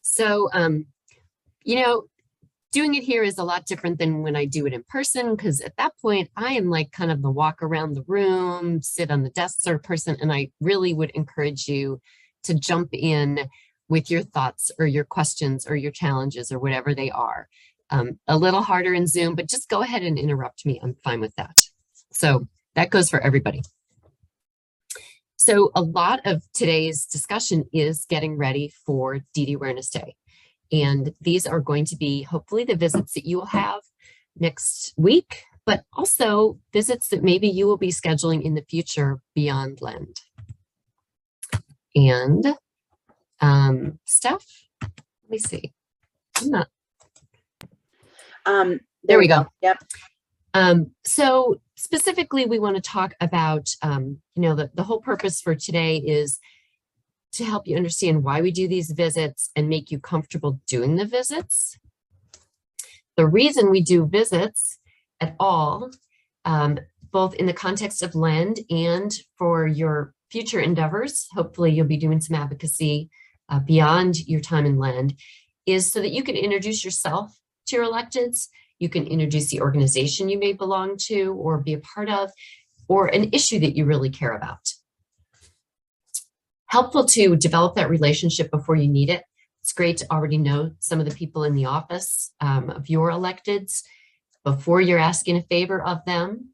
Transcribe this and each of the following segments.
So, you know, doing it here is a lot different than when I do it in person, because at that point, I am like kind of the walk around the room, sit on the desk sort of person. And I really would encourage you to jump in with your thoughts or your questions or your challenges or whatever they are. A little harder in Zoom, but just go ahead and interrupt me. I'm fine with that. So that goes for everybody. So a lot of today's discussion is getting ready for DD Awareness Day. And these are going to be hopefully the visits that you will have next week, but also visits that maybe you will be scheduling in the future beyond Lend. And Steph, let me see. I'm not. There we go. Yep. So specifically, we want to talk about, the whole purpose for today is to help you understand why we do these visits and make you comfortable doing the visits. The reason we do visits at all, both in the context of Lend and for your future endeavors, hopefully you'll be doing some advocacy beyond your time in Lend, is so that you can introduce yourself to your electeds. You can introduce the organization you may belong to or be a part of, or an issue that you really care about. Helpful to develop that relationship before you need it. It's great to already know some of the people in the office of your electeds before you're asking a favor of them.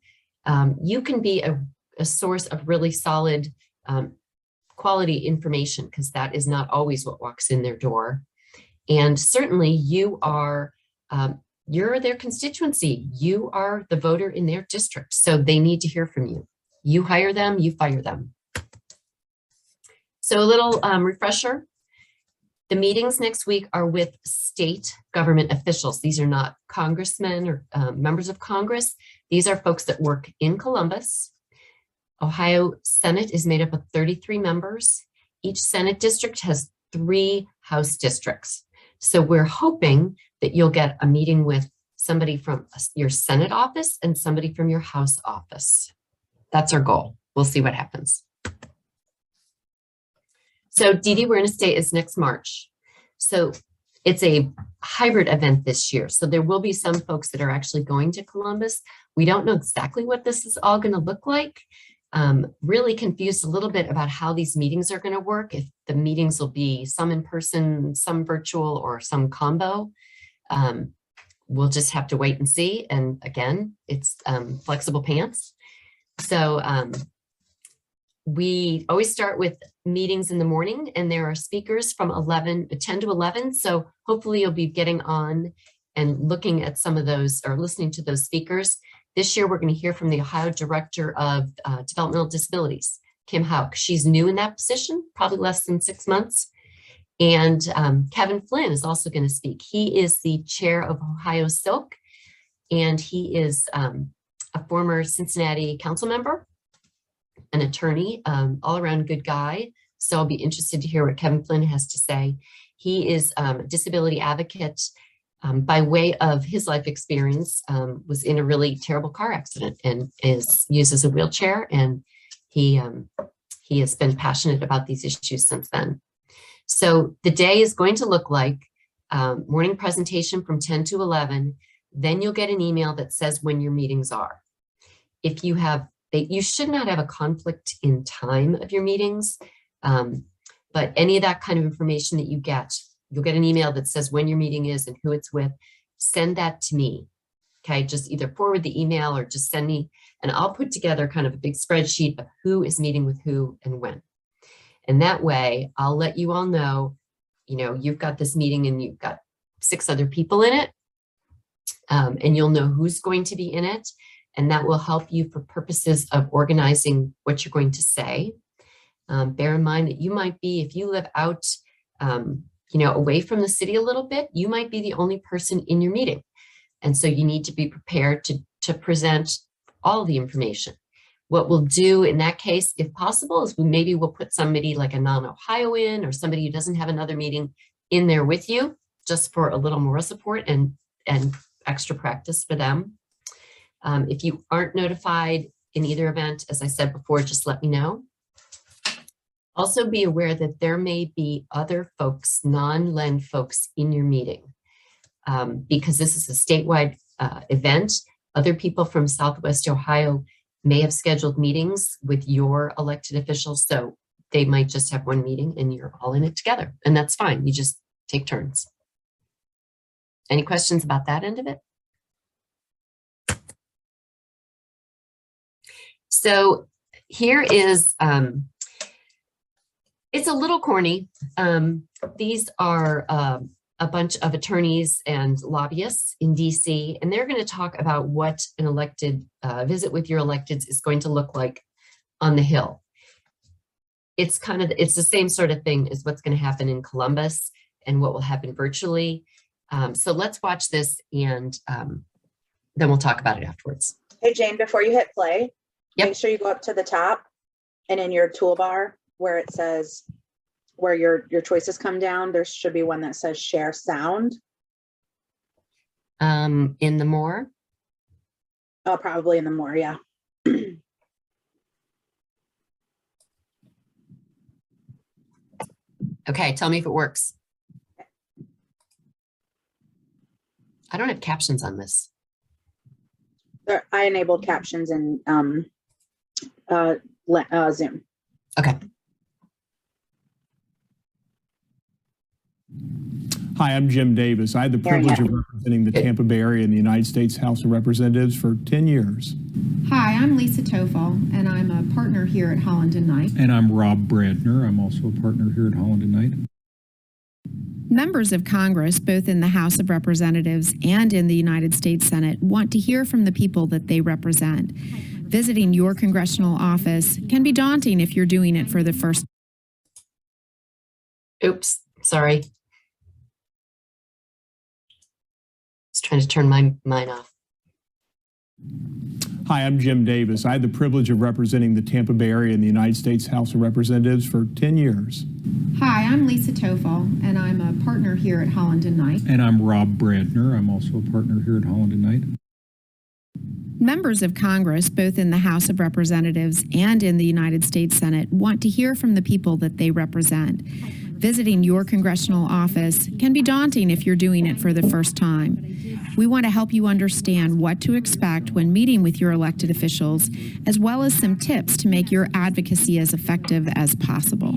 You can be a source of really solid quality information, because that is not always what walks in their door. And certainly you are, you're their constituency. You are the voter in their district, so they need to hear from you. You hire them, you fire them. So a little refresher, the meetings next week are with state government officials. These are not congressmen or members of Congress. These are folks that work in Columbus. Ohio Senate is made up of 33 members. Each Senate district has 3 House districts. So we're hoping that you'll get a meeting with somebody from your Senate office and somebody from your House office. That's our goal. We'll see what happens. So DD Awareness Day is next March. So it's a hybrid event this year. So there will be some folks that are actually going to Columbus. We don't know exactly what this is all going to look like. Really confused a little bit about how these meetings are going to work. If the meetings will be some in person, some virtual, or some combo. We'll just have to wait and see. And again, it's flexible pants. So we always start with meetings in the morning, and there are speakers from 10 to 11. So hopefully you'll be getting on and looking at some of those or listening to those speakers. This year, we're going to hear from the Ohio Director of Developmental Disabilities, Kim Hauk. She's new in that position, probably less than 6 months. And Kevin Flynn is also going to speak. He is the chair of Ohio Silk, and he is a former Cincinnati council member, an attorney, all around good guy. So I'll be interested to hear what Kevin Flynn has to say. He is a disability advocate by way of his life experience, was in a really terrible car accident and uses a wheelchair. And he has been passionate about these issues since then. So the day is going to look like morning presentation from 10 to 11. Then you'll get an email that says when your meetings are. If you have, you should not have a conflict in time of your meetings, but any of that kind of information that you get, you'll get an email that says when your meeting is and who it's with. Send that to me. Okay, just either forward the email or just send me, and I'll put together kind of a big spreadsheet of who is meeting with who and when. And that way, I'll let you all know, you've got this meeting and you've got 6 other people in it, and you'll know who's going to be in it. And that will help you for purposes of organizing what you're going to say. Bear in mind that you might be, if you live out, away from the city a little bit, you might be the only person in your meeting. And so you need to be prepared to present all the information. What we'll do in that case, if possible, is maybe we'll put somebody like a non-Ohioan or somebody who doesn't have another meeting in there with you, just for a little more support and extra practice for them. If you aren't notified in either event, as I said before, just let me know. Also be aware that there may be other folks, non-Len folks in your meeting. Because this is a statewide event, other people from Southwest Ohio may have scheduled meetings with your elected officials. So they might just have one meeting and you're all in it together. And that's fine. You just take turns. Any questions about that end of it? So here is, it's a little corny. These are a bunch of attorneys and lobbyists in DC, and they're going to talk about what an elected visit with your electeds is going to look like on the Hill. It's the same sort of thing as what's going to happen in Columbus and what will happen virtually. So let's watch this and then we'll talk about it afterwards. Hey, Jane, before you hit play, Yep. Make sure you go up to the top and in your toolbar where it says, where your choices come down, there should be one that says share sound. In the more? Oh, probably in the more, yeah. Okay, tell me if it works. I don't have captions on this. I enabled captions in Zoom. Okay. Hi, I'm Jim Davis. I had the privilege of representing the Tampa Bay area in the United States House of Representatives for 10 years. Hi, I'm Lisa Toffel, and I'm a partner here at Holland and Knight. And I'm Rob Brandner. I'm also a partner here at Holland and Knight. Members of Congress, both in the House of Representatives and in the United States Senate, want to hear from the people that they represent. Visiting your congressional office can be daunting if you're doing it for the first. Oops, sorry. Just trying to turn mine off. Hi, I'm Jim Davis. I had the privilege of representing the Tampa Bay area in the United States House of Representatives for 10 years. Hi, I'm Lisa Toffel, and I'm a partner here at Holland and Knight. And I'm Rob Brandner. I'm also a partner here at Holland and Knight. Members of Congress, both in the House of Representatives and in the United States Senate, want to hear from the people that they represent. Visiting your congressional office can be daunting if you're doing it for the first time. We want to help you understand what to expect when meeting with your elected officials, as well as some tips to make your advocacy as effective as possible.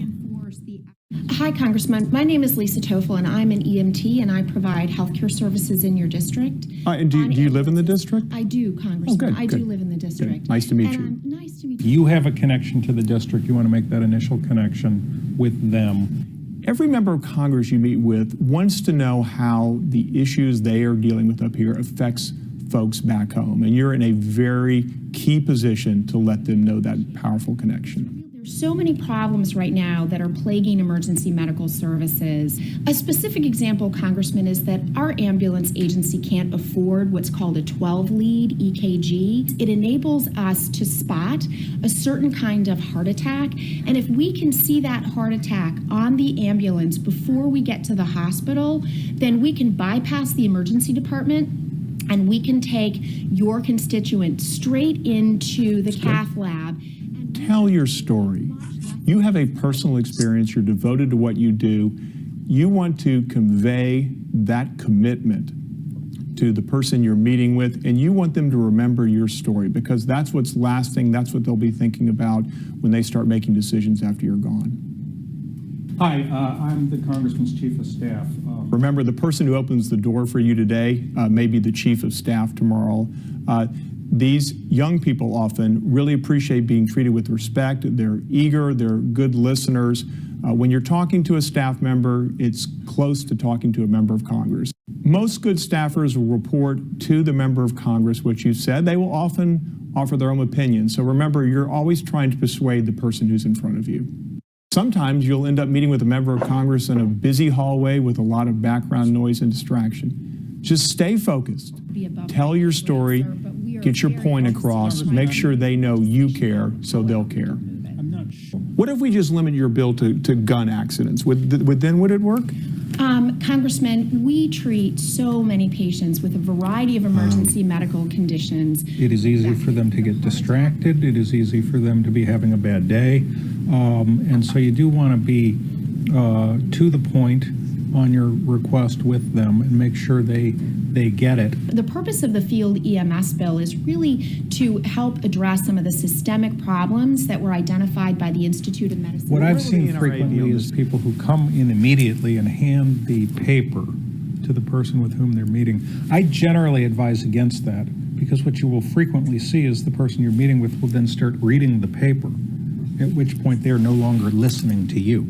Hi, Congressman. My name is Lisa Toffel, and I'm an EMT, and I provide healthcare services in your district. And do you live in the district? I do, Congressman. Oh, good, I do good. live in the district. Good. Nice to meet you. Nice to meet you. You have a connection to the district. You want to make that initial connection with them. Every member of Congress you meet with wants to know how the issues they are dealing with up here affects folks back home. And you're in a very key position to let them know that powerful connection. There's so many problems right now that are plaguing emergency medical services. A specific example, Congressman, is that our ambulance agency can't afford what's called a 12-lead EKG. It enables us to spot a certain kind of heart attack. And if we can see that heart attack on the ambulance before we get to the hospital, then we can bypass the emergency department and we can take your constituent straight into the cath lab. Tell your story. You have a personal experience. You're devoted to what you do. You want to convey that commitment to the person you're meeting with, and you want them to remember your story because that's what's lasting. That's what they'll be thinking about when they start making decisions after you're gone. Hi, I'm the Congressman's Chief of Staff. Remember, the person who opens the door for you today may be the Chief of Staff tomorrow. These young people often really appreciate being treated with respect. They're eager, they're good listeners. When you're talking to a staff member, it's close to talking to a member of Congress. Most good staffers will report to the member of Congress what you said. They will often offer their own opinion. So remember, you're always trying to persuade the person who's in front of you. Sometimes you'll end up meeting with a member of Congress in a busy hallway with a lot of background noise and distraction. Just stay focused. Tell your story. Get your point across. Make sure they know you care, so they'll care. I'm not sure. What if we just limit your bill to gun accidents? Would it work? Congressman, we treat so many patients with a variety of emergency medical conditions. It is easy for them to get distracted. It is easy for them to be having a bad day. And so you do want to be to the point on your request with them and make sure they get it. The purpose of the field EMS bill is really to help address some of the systemic problems that were identified by the Institute of Medicine. What I've Where are we seen in our frequently AD on is people who come in immediately and hand the paper to the person with whom they're meeting. I generally advise against that because what you will frequently see is the person you're meeting with will then start reading the paper, at which point they are no longer listening to you.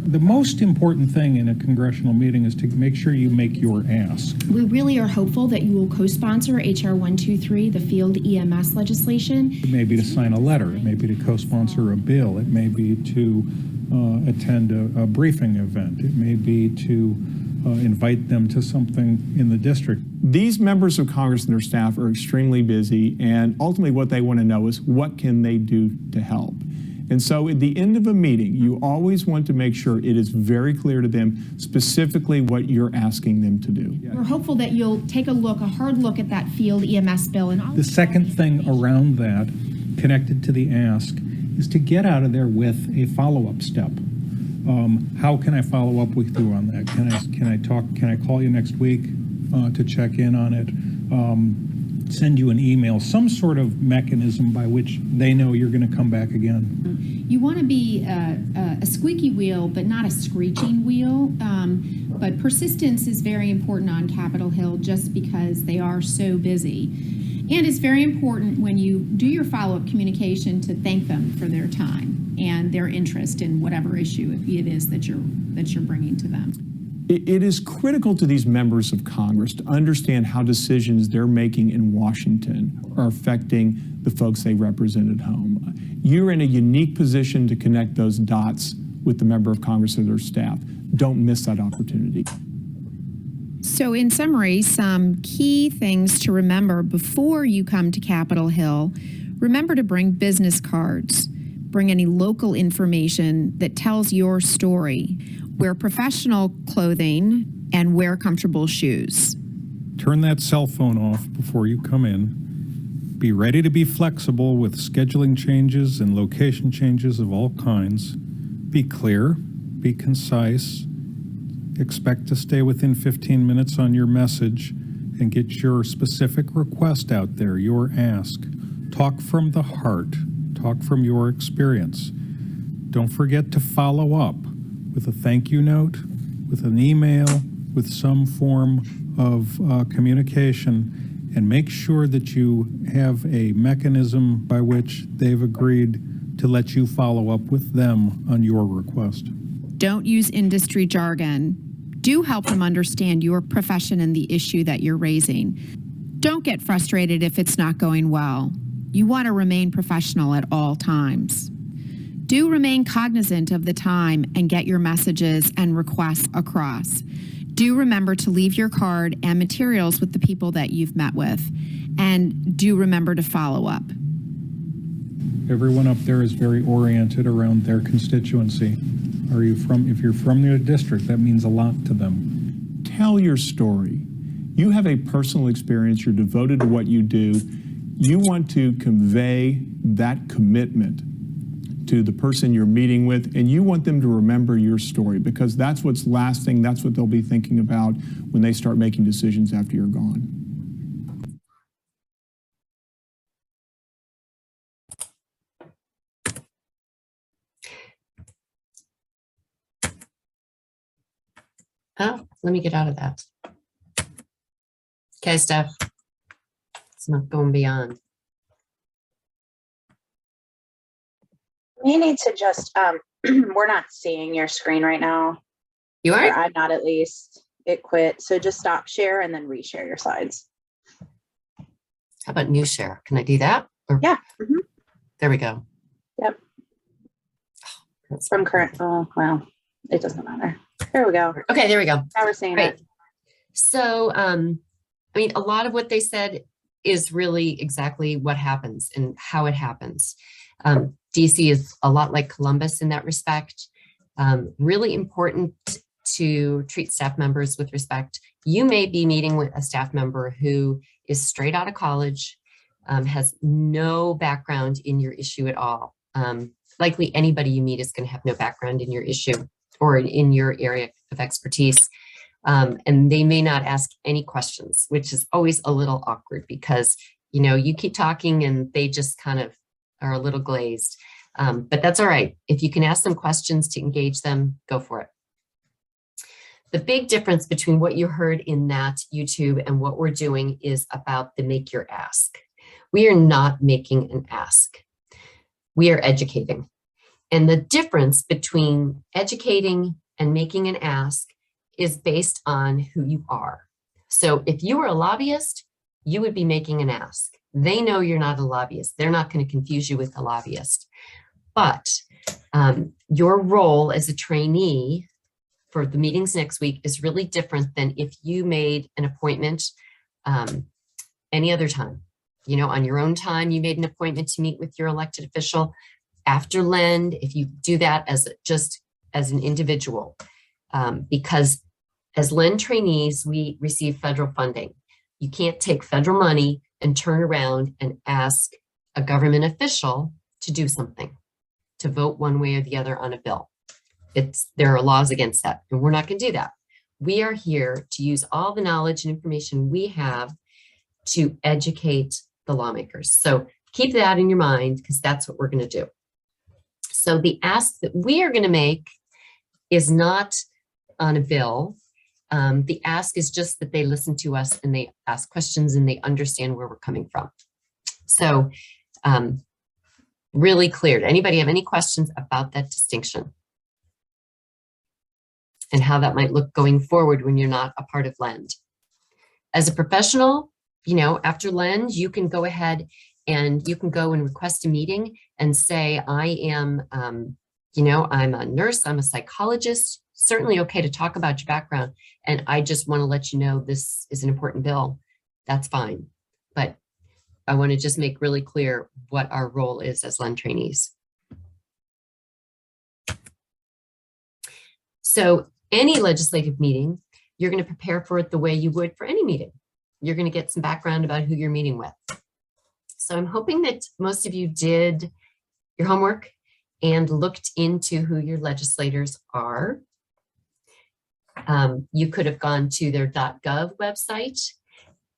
The most important thing in a congressional meeting is to make sure you make your ask. We really are hopeful that you will co-sponsor H.R. 123, the field EMS legislation. It may be to sign a letter, it may be to co-sponsor a bill, it may be to attend a briefing event, it may be to invite them to something in the district. These members of Congress and their staff are extremely busy, and ultimately what they want to know is what can they do to help. And so at the end of a meeting, you always want to make sure it is very clear to them specifically what you're asking them to do. We're hopeful that you'll take a hard look at that field EMS bill. And The second thing around that, connected to the ask, is to get out of there with a follow-up step. How can I follow up with you on that? Can I call you next week to check in on it? Send you an email, some sort of mechanism by which they know you're going to come back again. You want to be a squeaky wheel, but not a screeching wheel. But persistence is very important on Capitol Hill just because they are so busy. And it's very important when you do your follow-up communication to thank them for their time and their interest in whatever issue it is that you're bringing to them. It is critical to these members of Congress to understand how decisions they're making in Washington are affecting the folks they represent at home. You're in a unique position to connect those dots with the member of Congress or their staff. Don't miss that opportunity. So in summary, some key things to remember before you come to Capitol Hill. Remember to bring business cards. Bring any local information that tells your story. Wear professional clothing and wear comfortable shoes. Turn that cell phone off before you come in. Be ready to be flexible with scheduling changes and location changes of all kinds. Be clear, be concise. Expect to stay within 15 minutes on your message and get your specific request out there, your ask. Talk from the heart. Talk from your experience. Don't forget to follow up with a thank you note, with an email, with some form of communication, and make sure that you have a mechanism by which they've agreed to let you follow up with them on your request. Don't use industry jargon. Do help them understand your profession and the issue that you're raising. Don't get frustrated if it's not going well. You want to remain professional at all times. Do remain cognizant of the time and get your messages and requests across. Do remember to leave your card and materials with the people that you've met with. And do remember to follow up. Everyone up there is very oriented around their constituency. If you're from their district, that means a lot to them. Tell your story. You have a personal experience. You're devoted to what you do. You want to convey that commitment to the person you're meeting with, and you want them to remember your story because that's what's lasting. That's what they'll be thinking about when they start making decisions after you're gone. Oh, let me get out of that. Okay, Steph. It's not going beyond. We need to just, we're not seeing your screen right now. You Or are? I'm not, at least. It quit. So just stop share and then reshare your slides. How about new share? Can I do that? Or- Yeah. Mhm. There we go. Yep. That's- From current, oh, well, it doesn't matter. There we go. Okay, there we go. Now we're seeing Right. it. So, I mean, a lot of what they said is really exactly what happens and how it happens. DC is a lot like Columbus in that respect. Really important to treat staff members with respect. You may be meeting with a staff member who is straight out of college, has no background in your issue at all. Likely anybody you meet is going to have no background in your issue or in your area of expertise. And they may not ask any questions, which is always a little awkward because, you keep talking and they just kind of are a little glazed. But that's all right. If you can ask them questions to engage them, go for it. The big difference between what you heard in that YouTube and what we're doing is about the make your ask. We are not making an ask. We are educating. And the difference between educating and making an ask is based on who you are. So if you were a lobbyist, you would be making an ask. They know you're not a lobbyist. They're not going to confuse you with a lobbyist. But your role as a trainee for the meetings next week is really different than if you made an appointment any other time. On your own time, you made an appointment to meet with your elected official. After Lend, if you do that as an individual, because as Lend trainees, we receive federal funding. You can't take federal money and turn around and ask a government official to do something, to vote one way or the other on a bill. There are laws against that, and we're not going to do that. We are here to use all the knowledge and information we have to educate the lawmakers. So keep that in your mind because that's what we're going to do. So the ask that we are going to make is not on a bill. The ask is just that they listen to us and they ask questions and they understand where we're coming from. So really clear. Anybody have any questions about that distinction? And how that might look going forward when you're not a part of Lend. As a professional, after Lend, you can go ahead and you can go and request a meeting and say, I am, I'm a nurse, I'm a psychologist, certainly okay to talk about your background. And I just want to let you know this is an important bill. That's fine. But I want to just make really clear what our role is as Lend trainees. So any legislative meeting, you're going to prepare for it the way you would for any meeting. You're going to get some background about who you're meeting with. So I'm hoping that most of you did your homework and looked into who your legislators are. You could have gone to their .gov website,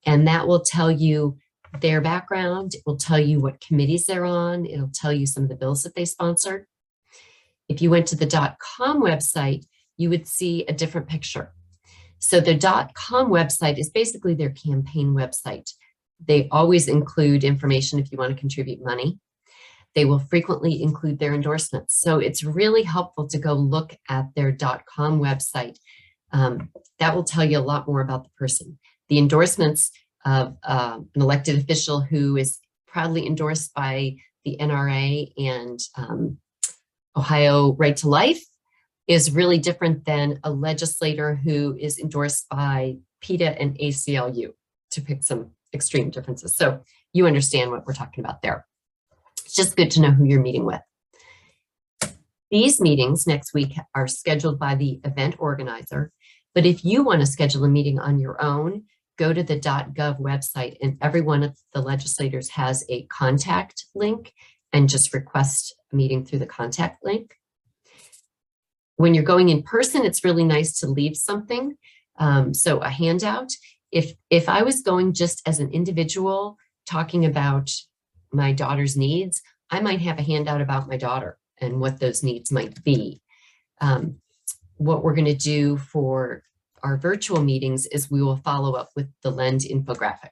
and that will tell you their background. It will tell you what committees they're on. It'll tell you some of the bills that they sponsor. If you went to the .com website, you would see a different picture. So the .com website is basically their campaign website. They always include information if you want to contribute money. They will frequently include their endorsements. So it's really helpful to go look at their .com website. That will tell you a lot more about the person. The endorsements of an elected official who is proudly endorsed by the NRA and Ohio Right to Life is really different than a legislator who is endorsed by PETA and ACLU, to pick some extreme differences. So you understand what we're talking about there. It's just good to know who you're meeting with. These meetings next week are scheduled by the event organizer, but if you want to schedule a meeting on your own, go to the .gov website, and every one of the legislators has a contact link, and just request a meeting through the contact link. When you're going in person, it's really nice to leave something. So a handout. If I was going just as an individual talking about my daughter's needs, I might have a handout about my daughter and what those needs might be. What we're going to do for our virtual meetings is we will follow up with the Lend infographic,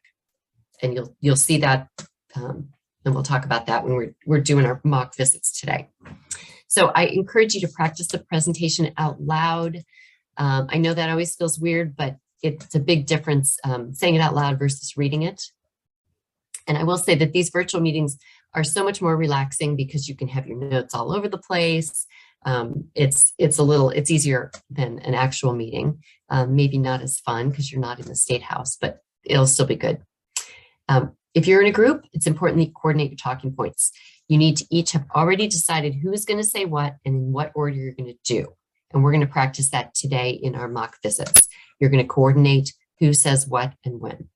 and you'll see that, and we'll talk about that when we're doing our mock visits today. So I encourage you to practice the presentation out loud. I know that always feels weird, but it's a big difference saying it out loud versus reading it. And I will say that these virtual meetings are so much more relaxing because you can have your notes all over the place. It's easier than an actual meeting. Maybe not as fun because you're not in the State House, but it'll still be good. If you're in a group, it's important that you coordinate your talking points. You need to each have already decided who's going to say what and in what order you're going to do. And we're going to practice that today in our mock visits. You're going to coordinate who says what and when.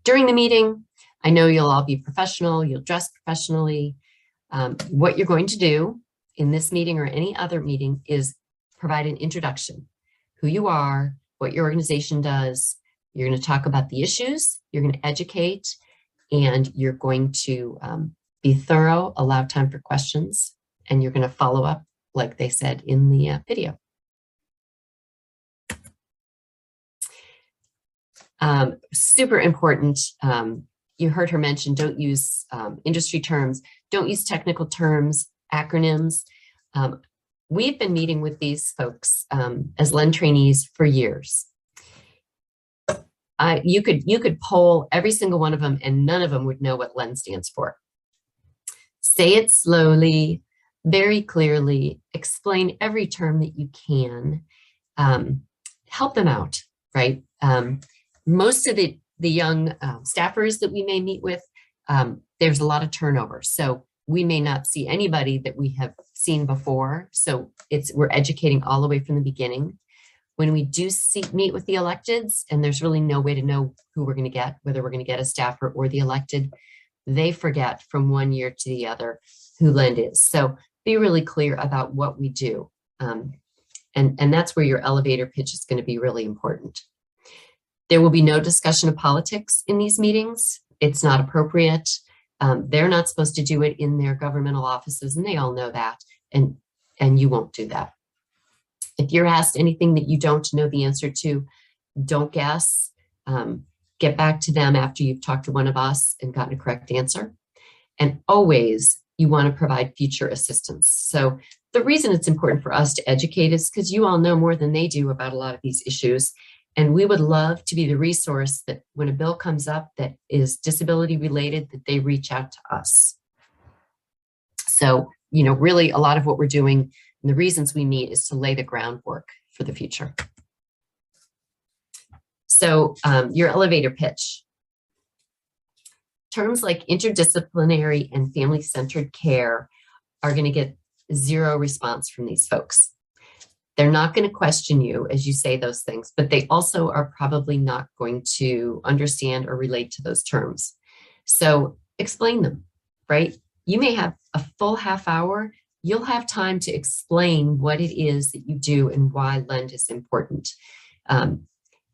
During the meeting, I know you'll all be professional, you'll dress professionally. What you're going to do in this meeting or any other meeting is provide an introduction, who you are, what your organization does. You're going to talk about the issues, you're going to educate, and you're going to be thorough, allow time for questions, and you're going to follow up like they said in the video. Super important. You heard her mention, don't use industry terms, don't use technical terms, acronyms. We've been meeting with these folks as LEND trainees for years. You could poll every single one of them and none of them would know what LEND stands for. Say it slowly, very clearly, explain every term that you can, help them out, right? Most of the young staffers that we may meet with, there's a lot of turnover. So we may not see anybody that we have seen before. So we're educating all the way from the beginning. When we do meet with the electeds, and there's really no way to know who we're going to get, whether we're going to get a staffer or the elected, they forget from one year to the other who LEND is. So be really clear about what we do. And that's where your elevator pitch is going to be really important. There will be no discussion of politics in these meetings. It's not appropriate. They're not supposed to do it in their governmental offices, and they all know that, and you won't do that. If you're asked anything that you don't know the answer to, don't guess. Get back to them after you've talked to one of us and gotten a correct answer. And always you want to provide future assistance. So the reason it's important for us to educate is because you all know more than they do about a lot of these issues. And we would love to be the resource that when a bill comes up that is disability related, that they reach out to us. So, you know, really a lot of what we're doing and the reasons we meet is to lay the groundwork for the future. So your elevator pitch. Terms like interdisciplinary and family-centered care are going to get zero response from these folks. They're not going to question you as you say those things, but they also are probably not going to understand or relate to those terms. So explain them, right? You may have a full half hour. You'll have time to explain what it is that you do and why LEND is important.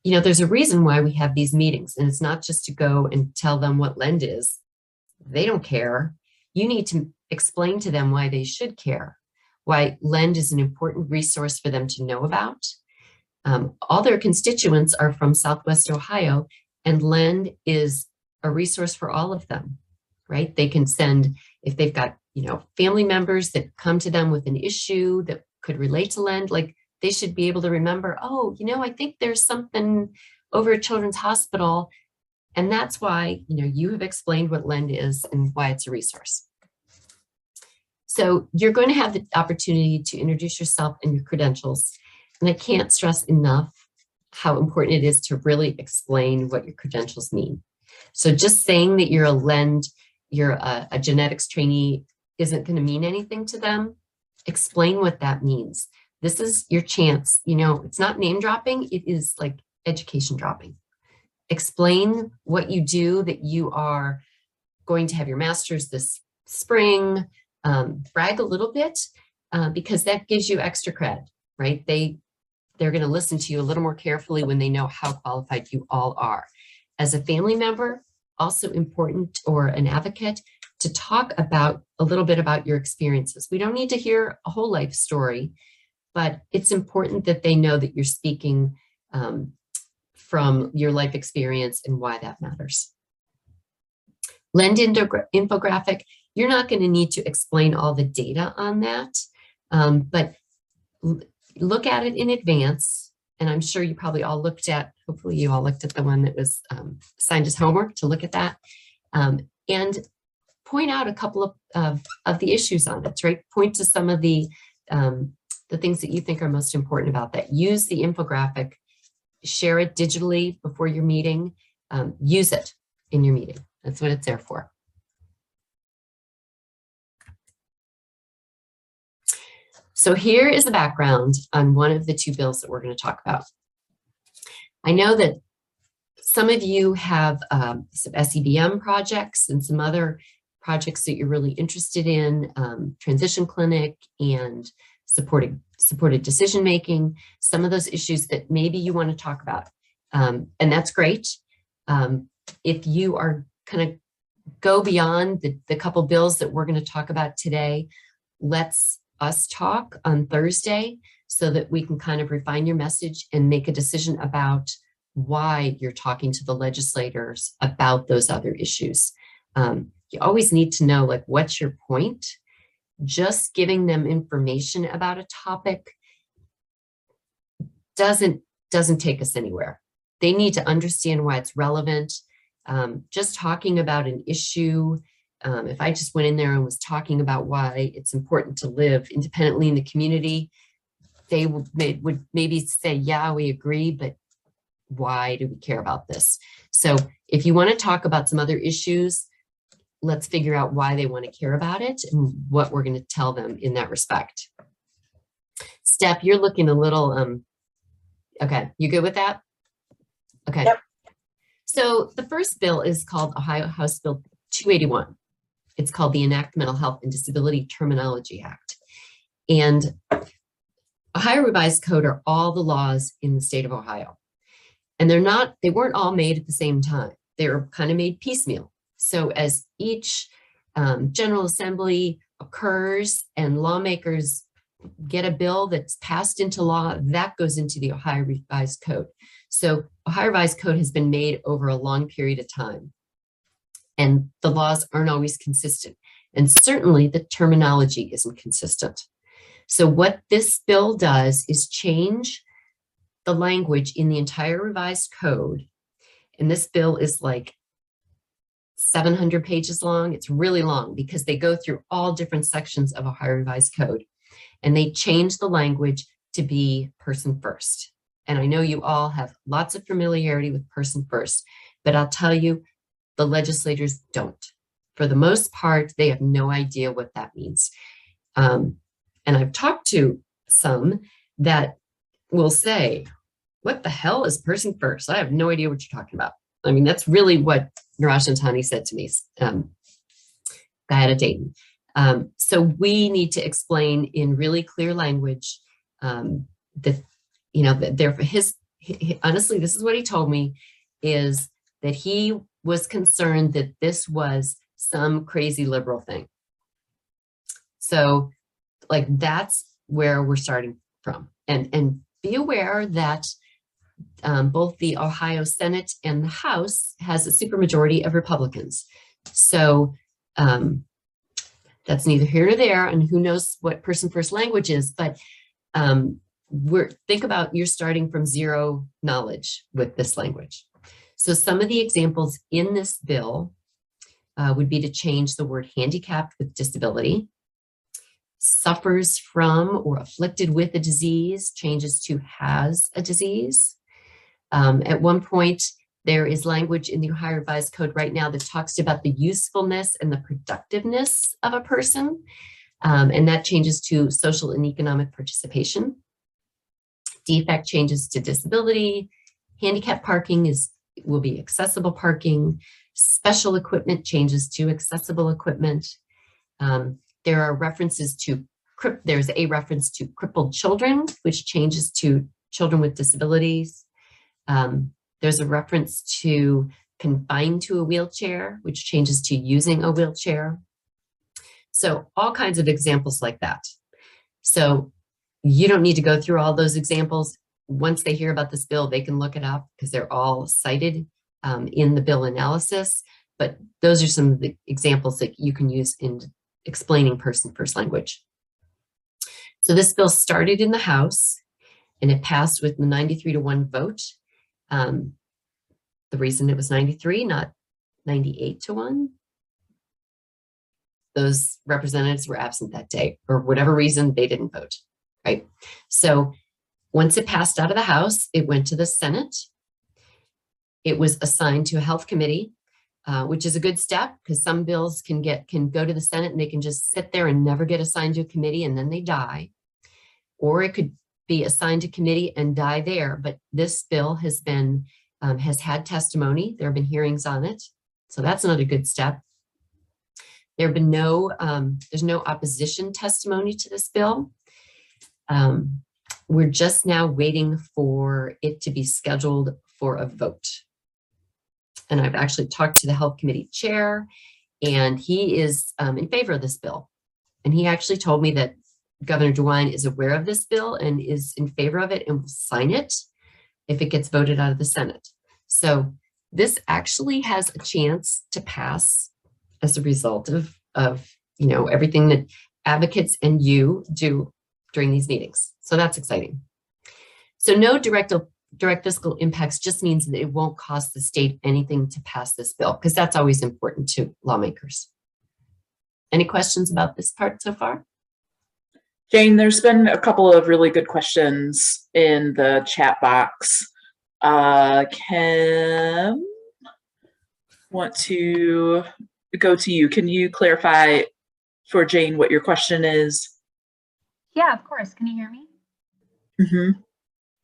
You know, there's a reason why we have these meetings, and it's not just to go and tell them what LEND is. They don't care. You need to explain to them why they should care, why LEND is an important resource for them to know about. All their constituents are from Southwest Ohio, and LEND is a resource for all of them, right? They can send, if they've got, you know, family members that come to them with an issue that could relate to LEND, like they should be able to remember, oh, you know, I think there's something over at Children's Hospital. And that's why, you know, you have explained what LEND is and why it's a resource. So you're going to have the opportunity to introduce yourself and your credentials. And I can't stress enough how important it is to really explain what your credentials mean. So just saying that you're a LEND, you're a genetics trainee isn't going to mean anything to them. Explain what that means. This is your chance. You know, it's not name dropping. It is like education dropping. Explain what you do, that you are going to have your master's this spring. Brag a little bit because that gives you extra cred, right? They're going to listen to you a little more carefully when they know how qualified you all are. As a family member, also important, or an advocate, to talk about a little bit about your experiences. We don't need to hear a whole life story, but it's important that they know that you're speaking from your life experience and why that matters. LEND infographic, you're not going to need to explain all the data on that, but look at it in advance. And I'm sure you probably all looked at, hopefully you all looked at the one that was assigned as homework to look at that. And point out a couple of the issues on it, right? Point to some of the things that you think are most important about that. Use the infographic, share it digitally before your meeting, use it in your meeting. That's what it's there for. So here is the background on one of the two bills that we're going to talk about. I know that some of you have some SEBM projects and some other projects that you're really interested in, transition clinic and supported decision-making, some of those issues that maybe you want to talk about. And that's great. If you are kind of go beyond the couple bills that we're going to talk about today, let's us talk on Thursday so that we can kind of refine your message and make a decision about why you're talking to the legislators about those other issues. You always need to know, like, what's your point? Just giving them information about a topic doesn't take us anywhere. They need to understand why it's relevant. Just talking about an issue, if I just went in there and was talking about why it's important to live independently in the community, they would maybe say, yeah, we agree, but why do we care about this? So if you want to talk about some other issues, let's figure out why they want to care about it and what we're going to tell them in that respect. Steph, you're looking a little, okay, you good with that? Okay. Yep. So the first bill is called Ohio House Bill 281. It's called the Enact Mental Health and Disability Terminology Act. And Ohio Revised Code are all the laws in the state of Ohio. And they weren't all made at the same time. They were kind of made piecemeal. So as each General Assembly occurs and lawmakers get a bill that's passed into law, that goes into the Ohio Revised Code. So Ohio Revised Code has been made over a long period of time. And the laws aren't always consistent. And certainly the terminology isn't consistent. So what this bill does is change the language in the entire revised code. And this bill is like 700 pages long. It's really long because they go through all different sections of Ohio Revised Code. And they change the language to be person first. And I know you all have lots of familiarity with person first, but I'll tell you, the legislators don't. For the most part, they have no idea what that means. And I've talked to some that will say, what the hell is person first? I have no idea what you're talking about. I mean, that's really what Niraj Antani said to me, guy out of Dayton. So we need to explain in really clear language that, you know, that honestly, this is what he told me, is that he was concerned that this was some crazy liberal thing. So like, that's where we're starting from. And be aware that both the Ohio Senate and the House has a supermajority of Republicans. So that's neither here nor there, and who knows what person first language is, but think about you're starting from zero knowledge with this language. So some of the examples in this bill would be to change the word handicapped with disability, suffers from or afflicted with a disease, changes to has a disease. At one point, there is language in the Ohio Revised Code right now that talks about the usefulness and the productiveness of a person, and that changes to social and economic participation. Defect changes to disability. Handicap parking will be accessible parking. Special equipment changes to accessible equipment. There are references to, there's a reference to crippled children, which changes to children with disabilities. There's a reference to confined to a wheelchair, which changes to using a wheelchair. So all kinds of examples like that. So you don't need to go through all those examples. Once they hear about this bill, they can look it up because they're all cited in the bill analysis. But those are some of the examples that you can use in explaining person first language. So this bill started in the House and it passed with the 93-1 vote. The reason it was 93, not 98-1, those representatives were absent that day. For whatever reason, they didn't vote, right? So once it passed out of the House, it went to the Senate. It was assigned to a health committee, which is a good step because some bills can go to the Senate and they can just sit there and never get assigned to a committee and then they die. or it could be assigned to committee and die there. But this bill has been, has had testimony. There have been hearings on it. So that's another good step. There have been there's no opposition testimony to this bill. We're just now waiting for it to be scheduled for a vote. And I've actually talked to the Health Committee chair, and he is in favor of this bill. And he actually told me that Governor DeWine is aware of this bill and is in favor of it and will sign it if it gets voted out of the Senate. So this actually has a chance to pass as a result of everything that advocates and you do during these meetings. So that's exciting. So no direct fiscal impacts just means that it won't cost the state anything to pass this bill, because that's always important to lawmakers. Any questions about this part so far? Jane, there's been a couple of really good questions in the chat box. Kim, want to go to you. Can you clarify for Jane what your question is? Yeah, of course. Can you hear me? Mm-hmm.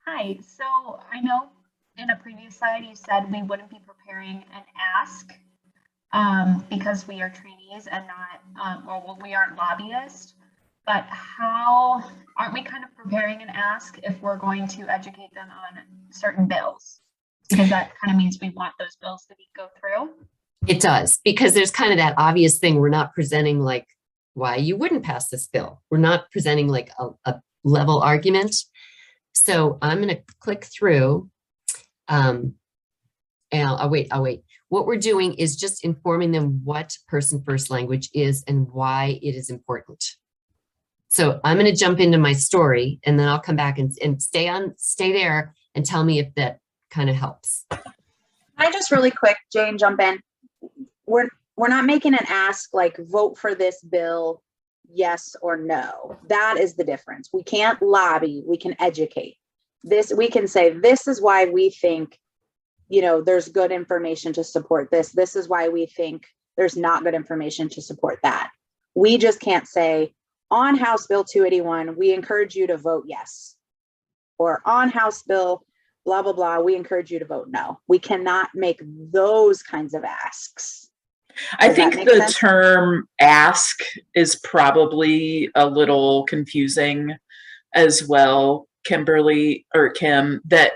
Hi. So I know in a previous slide you said we wouldn't be preparing an ask because we are trainees and not, we aren't lobbyists. But how aren't we kind of preparing an ask if we're going to educate them on certain bills? Because that kind of means we want those bills to go through. It does, because there's kind of that obvious thing. We're not presenting like why you wouldn't pass this bill. We're not presenting like a level argument. So I'm going to click through and I'll wait. What we're doing is just informing them what person first language is and why it is important. So I'm going to jump into my story and then I'll come back and stay there and tell me if that kind of helps. Can I just really quick, Jane, jump in? We're not making an ask like vote for this bill, yes or no. That is the difference. We can't lobby, we can educate. We can say, this is why we think, there's good information to support this. This is why we think there's not good information to support that. We just can't say, on House Bill 281, we encourage you to vote yes. Or on House Bill, blah, blah, blah, we encourage you to vote no. We cannot make those kinds of asks. I Does think that the make sense? term ask is probably a little confusing as well, Kimberly or Kim, that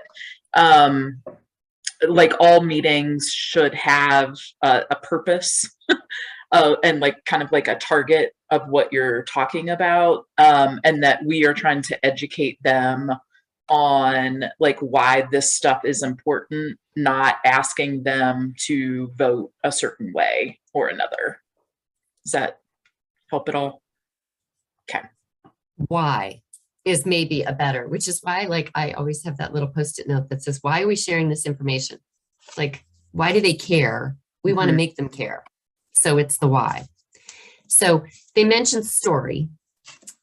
like all meetings should have a purpose and like kind of like a target of what you're talking about, and that we are trying to educate them on like why this stuff is important, not asking them to vote a certain way or another. Does that help at all? Okay. Why is maybe a better, which is why like I always have that little post-it note that says, why are we sharing this information? Like, why do they care? We want to make them care. So it's the why. So they mentioned story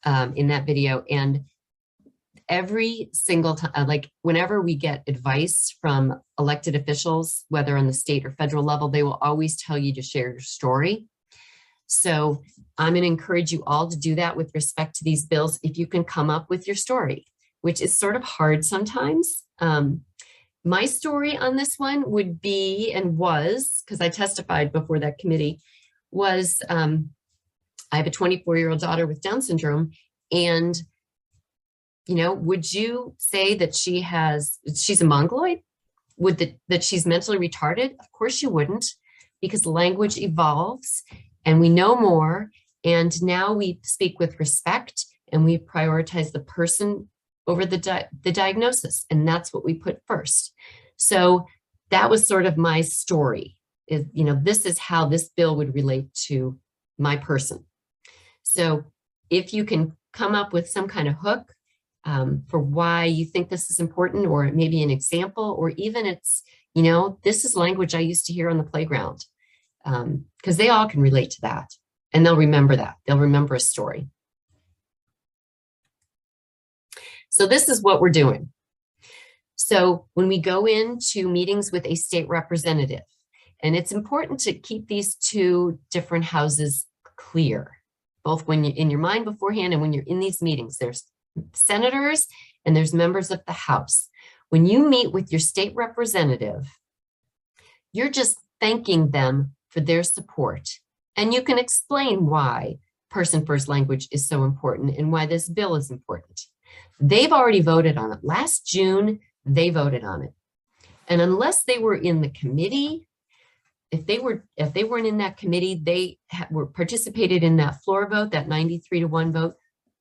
in that video, and every single time, like whenever we get advice from elected officials, whether on the state or federal level, they will always tell you to share your story. So I'm going to encourage you all to do that with respect to these bills. If you can come up with your story, which is sort of hard sometimes. My story on this one would be, and was, because I testified before that committee, was I have a 24-year-old daughter with Down syndrome, and would you say that she's a mongoloid? That she's mentally retarded? Of course you wouldn't, because language evolves and we know more. And now we speak with respect and we prioritize the person over the diagnosis. And that's what we put first. So that was sort of my story. This is how this bill would relate to my person. So if you can come up with some kind of hook for why you think this is important, or maybe an example, or even it's, this is language I used to hear on the playground, because they all can relate to that and they'll remember that. They'll remember a story. So this is what we're doing. So when we go into meetings with a state representative, and it's important to keep these two different houses clear, both when you're in your mind beforehand and when you're in these meetings, there's senators and there's members of the House. When you meet with your state representative, you're just thanking them for their support. And you can explain why person first language is so important and why this bill is important. They've already voted on it. Last June, they voted on it. And unless they were in the committee, if they weren't in that committee, they were participated in that floor vote, that 93-1 vote,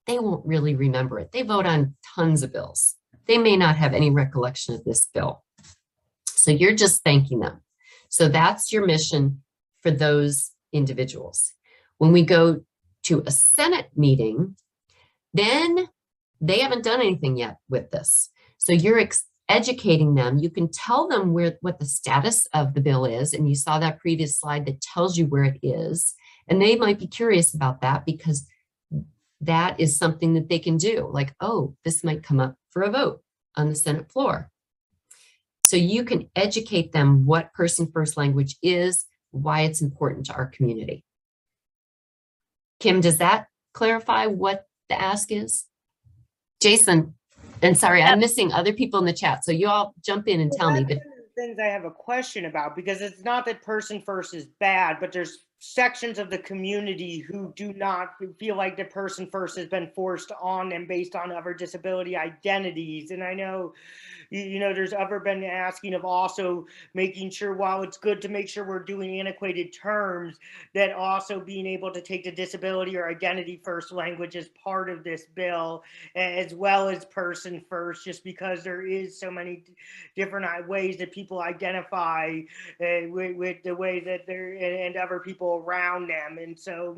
they won't really remember it. They vote on tons of bills. They may not have any recollection of this bill. So you're just thanking them. So that's your mission for those individuals. When we go to a Senate meeting, then they haven't done anything yet with this. So you're educating them. You can tell them what the status of the bill is. And you saw that previous slide that tells you where it is. And they might be curious about that because that is something that they can do. Like, oh, this might come up for a vote on the Senate floor. So you can educate them what person first language is, why it's important to our community. Kim, does that clarify what the ask is? Jason, and sorry, I'm missing other people in the chat. So you all jump in and tell me. But things I have a question about, because it's not that person first is bad, but there's sections of the community who do not feel like the person first has been forced on them based on other disability identities. And I know, you know, there's ever been asking of also making sure, while it's good to make sure we're doing antiquated terms, that also being able to take the disability or identity first language as part of this bill, as well as person first, just because there is so many different ways that people identify with the way that they're and other people around them. And so,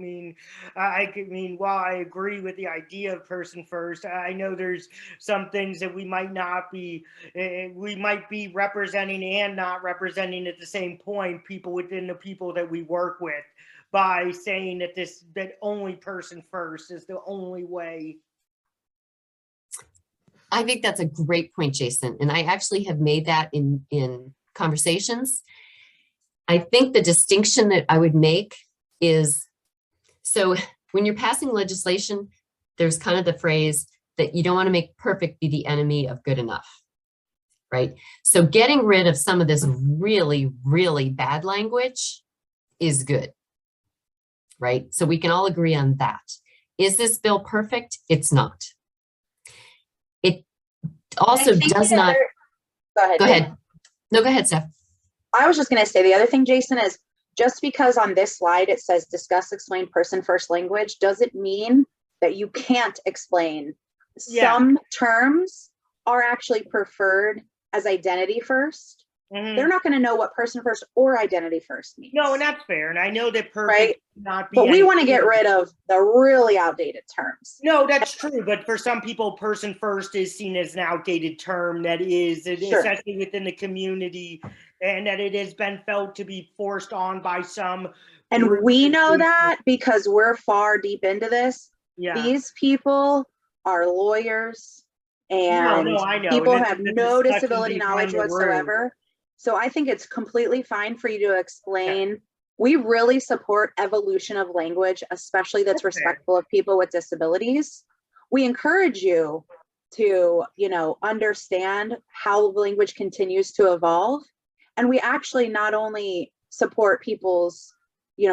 I mean, while I agree with the idea of person first, I know there's some things that we might not be, we might be representing and not representing at the same point people within the people that we work with by saying that that only person first is the only way. I think that's a great point, Jason. And I actually have made that in conversations. I think the distinction that I would make is, so when you're passing legislation, there's kind of the phrase that you don't want to make perfect be the enemy of good enough, right? So getting rid of some of this really, really bad language is good, right? So we can all agree on that. Is this bill perfect? It's not. It also does not. Go ahead. No, go ahead, Steph. I was just going to say the other thing, Jason, is just because on this slide it says discuss, explain person first language doesn't mean that you can't explain. Yeah. Some terms are actually preferred as identity first. Mm-hmm. They're not going to know what person first or identity first means. No, and that's fair. And I know that perfect right? not be. But we want to get rid of the really outdated terms. No, that's true. But for some people, person first is seen as an outdated term that is, Sure. especially within the community, and that it has been felt to be forced on by some. And we know that because we're far deep into this. Yeah. These people are lawyers and I know. people And have the no discussion disability behind knowledge the room. whatsoever. So I think it's completely fine for you to explain. Okay. We really support evolution of language, especially that's respectful of people with disabilities. We encourage you to, understand how language continues to evolve. And we actually not only support people's,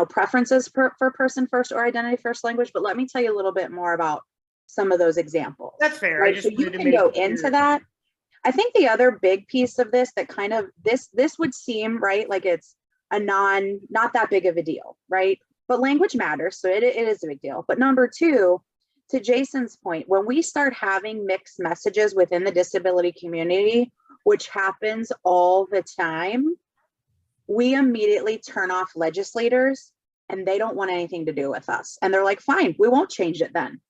preferences for person first or identity first language, but let me tell you a little bit more about some of those examples. That's fair. Right? So you can go into that. I think the other big piece of this that kind of this would seem right like it's a not that big of a deal, right? But language matters, so it is a big deal. But number two, to Jason's point, when we start having mixed messages within the disability community, which happens all the time, we immediately turn off legislators and they don't want anything to do with us. And they're like, fine, we won't change it then,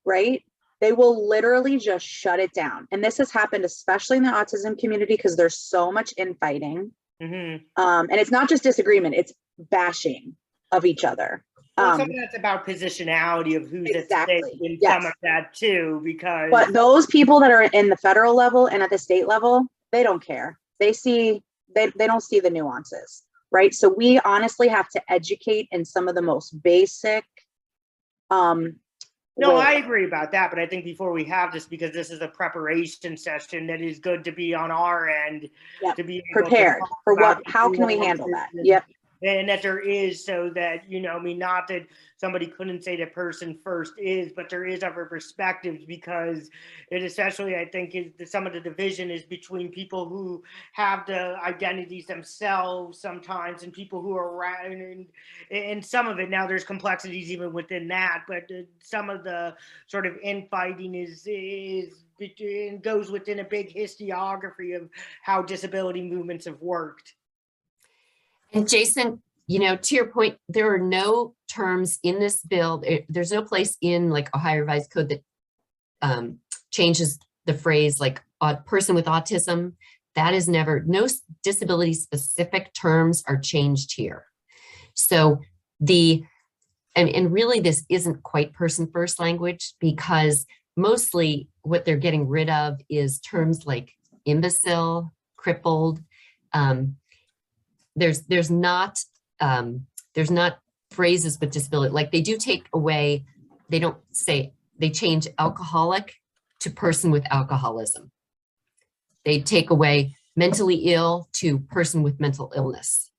right? They will literally just shut it down. And this has happened, especially in the autism community, because there's so much infighting. Mm-hmm. And it's not just disagreement, it's bashing of each other. Well, some of that's about positionality of who's exactly. at stake and yes. some of that too, because. But those people that are in the federal level and at the state level, they don't care. They don't see the nuances, right? So we honestly have to educate in some of the most basic No, Wait. I agree about that, but I think before we have this, because this is a preparation session, that is good to be on our end Yep. to be able to Prepared talk for about what, how can we handle that? Yep. And that there is, so that, you know, I mean, not that somebody couldn't say the person first is, but there is other perspectives, because it especially, I think, is some of the division is between people who have the identities themselves sometimes and people who are around, and some of it, now there's complexities even within that, but some of the sort of infighting goes within a big historiography of how disability movements have worked. And Jason, you know, to your point, there are no terms in this bill. There's no place in like Ohio Revised Code that changes the phrase like a person with autism. That is never, no disability specific terms are changed here. So and really this isn't quite person first language, because mostly what they're getting rid of is terms like imbecile, crippled. There's not phrases with disability. Like they do take away, they don't say, they change alcoholic to person with alcoholism. They take away mentally ill to person with mental illness.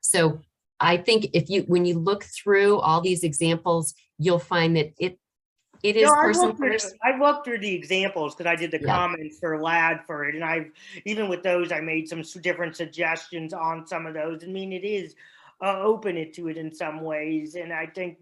So I think when you look through all these examples, you'll find that it is No, person first. I looked through the examples because I did the Yeah. comments for LAD for it, and I've even with those I made some different suggestions on some of those. I mean, it is open it to it in some ways, and I think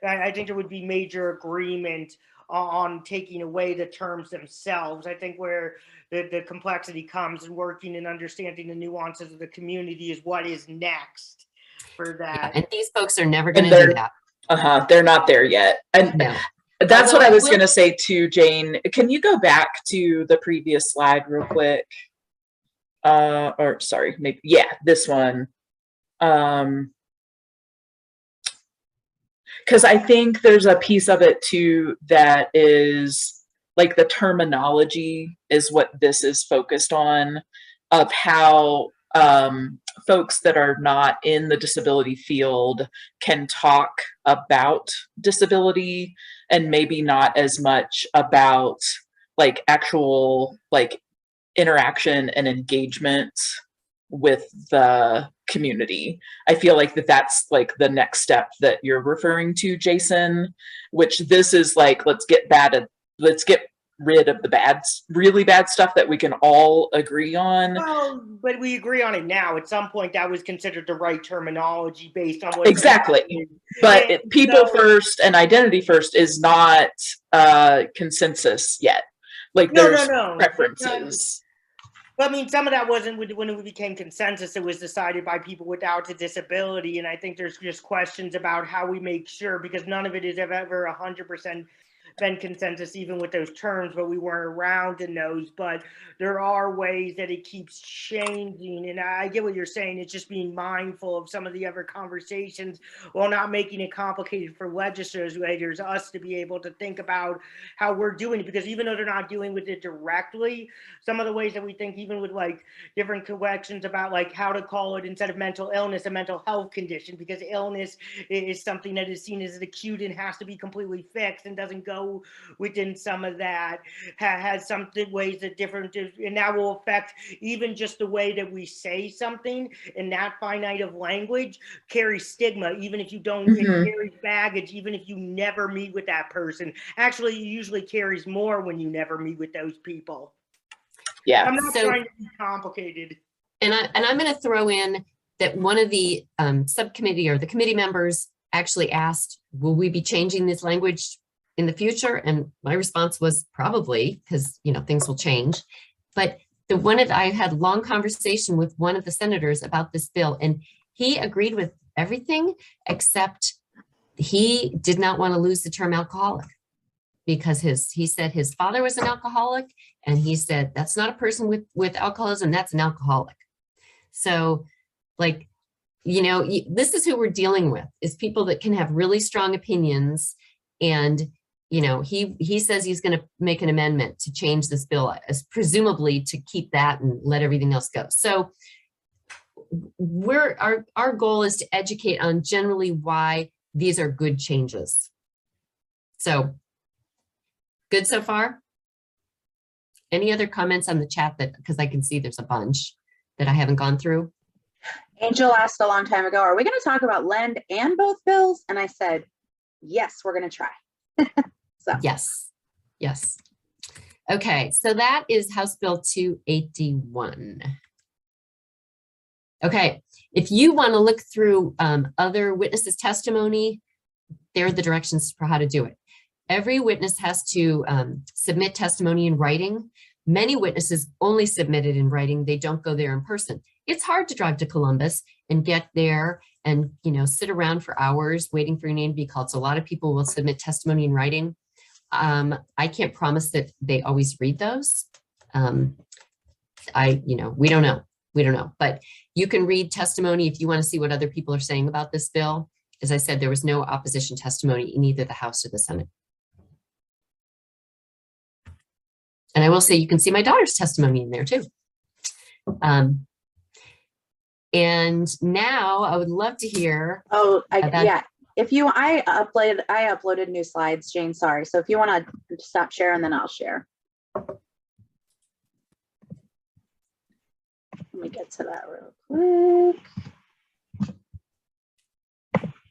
I think there would be major agreement on taking away the terms themselves. I think where the complexity comes and working and understanding the nuances of the community is what is next for that. Yeah, and these folks are never going And to do they're- that. They're not there yet. And No. that's Although what I I was will- going to say to Jane. Can you go back to the previous slide real quick? Or sorry, maybe, yeah, this one. Because I think there's a piece of it too that is like the terminology is what this is focused on, of how folks that are not in the disability field can talk about disability, and maybe not as much about like actual like interaction and engagement with the community. I feel like that's like the next step that you're referring to, Jason, which this is like, let's get rid of the really bad stuff that we can all agree on. Well, but we agree on it now. At some point, that was considered the right terminology based on what Exactly. But people first and identity first is not consensus yet. Like there's preferences. But I mean, some of that wasn't when it became consensus. It was decided by people without a disability, and I think there's just questions about how we make sure, because none of it is ever 100% been consensus, even with those terms, but we weren't around in those. But there are ways that it keeps changing, and I get what you're saying. It's just being mindful of some of the other conversations while not making it complicated for legislators, us to be able to think about how we're doing it, because even though they're not dealing with it directly, some of the ways that we think, even with like different collections about like how to call it, instead of mental illness, a mental health condition, because illness is something that is seen as acute and has to be completely fixed and doesn't go within some of that, has something ways that different, and that will affect even just the way that we say something, and that finite of language carries stigma, even if you don't, it carries baggage, even if you never meet with that person. Actually, it usually carries more when you never meet with those people. Yeah. I'm not trying to be complicated. And I'm going to throw in that one of the subcommittee or the committee members actually asked, will we be changing this language in the future? And my response was probably, because things will change. But I had a long conversation with one of the senators about this bill, and he agreed with everything except he did not want to lose the term alcoholic, because he said his father was an alcoholic, and he said that's not a person with alcoholism, that's an alcoholic. So like, this is who we're dealing with, is people that can have really strong opinions. And he says he's going to make an amendment to change this bill, as presumably to keep that and let everything else go. So our goal is to educate on generally why these are good changes. So good so far? Any other comments on the chat that, because I can see there's a bunch that I haven't gone through? Angel asked a long time ago, are we going to talk about Lend and both bills? And I said, yes, we're going to try. So Yes, yes. Okay, so that is House Bill 281. Okay, if you want to look through other witnesses' testimony, there are the directions for how to do it. Every witness has to submit testimony in writing. Many witnesses only submit it in writing. They don't go there in person. It's hard to drive to Columbus and get there and, you know, sit around for hours waiting for your name to be called. So a lot of people will submit testimony in writing. I can't promise that they always read those. We don't know, but you can read testimony if you want to see what other people are saying about this bill. As I said, there was no opposition testimony in either the House or the Senate. And I will say you can see my daughter's testimony in there too. And now I would love to hear. Yeah. I uploaded new slides, Jane, sorry. So if you want to stop sharing, then I'll share. Let me get to that real quick.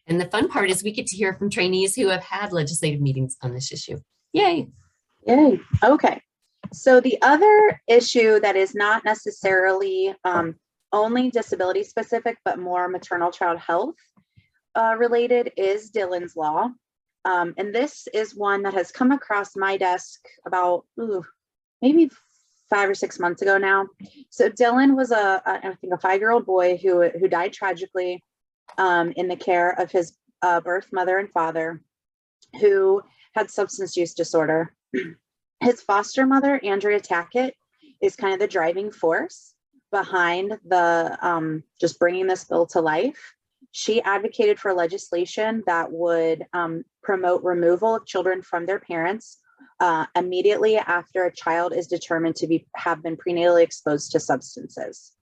And the fun part is we get to hear from trainees who have had legislative meetings on this issue. Yay. Yay. Okay. So the other issue that is not necessarily only disability specific, but more maternal child health related is Dillon's Law. And this is one that has come across my desk about maybe 5 or 6 months ago now. So Dillon was I think a 5-year-old boy who died tragically in the care of his birth mother and father, who had substance use disorder. His foster mother, Andrea Tackett, is kind of the driving force behind the just bringing this bill to life. She advocated for legislation that would promote removal of children from their parents immediately after a child is determined to have been prenatally exposed to substances.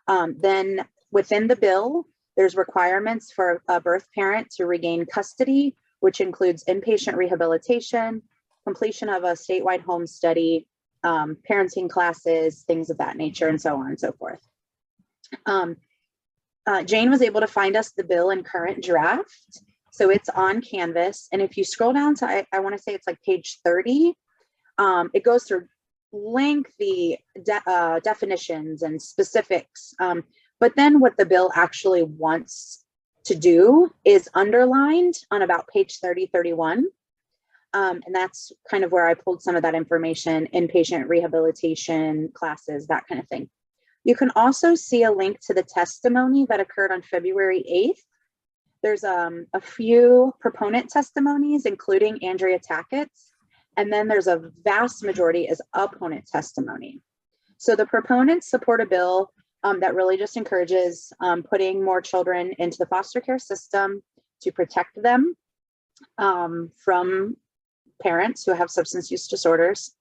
Then within the bill, there's requirements for a birth parent to regain custody, which includes inpatient rehabilitation, completion of a statewide home study, parenting classes, things of that nature, and so on and so forth. Jane was able to find us the bill in current draft. So it's on Canvas. And if you scroll down to, I want to say it's like page 30, it goes through lengthy definitions and specifics. But then what the bill actually wants to do is underlined on about page 30, 31. And that's kind of where I pulled some of that information, inpatient rehabilitation classes, that kind of thing. You can also see a link to the testimony that occurred on February 8th. There's a few proponent testimonies, including Andrea Tackett's, and then there's a vast majority is opponent testimony. So the proponents support a bill that really just encourages putting more children into the foster care system to protect them from parents who have substance use disorders,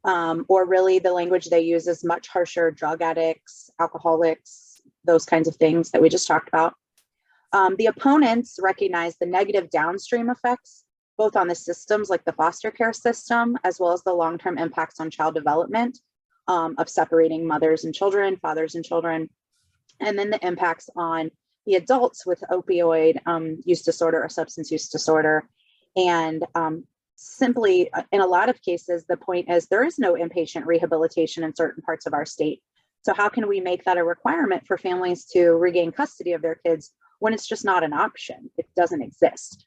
or really the language they use is much harsher: drug addicts, alcoholics, those kinds of things that we just talked about. The opponents recognize the negative downstream effects, both on the systems like the foster care system, as well as the long-term impacts on child development of separating mothers and children, fathers and children, and then the impacts on the adults with opioid use disorder or substance use disorder. And simply, in a lot of cases, the point is there is no inpatient rehabilitation in certain parts of our state. So how can we make that a requirement for families to regain custody of their kids when it's just not an option? It doesn't exist.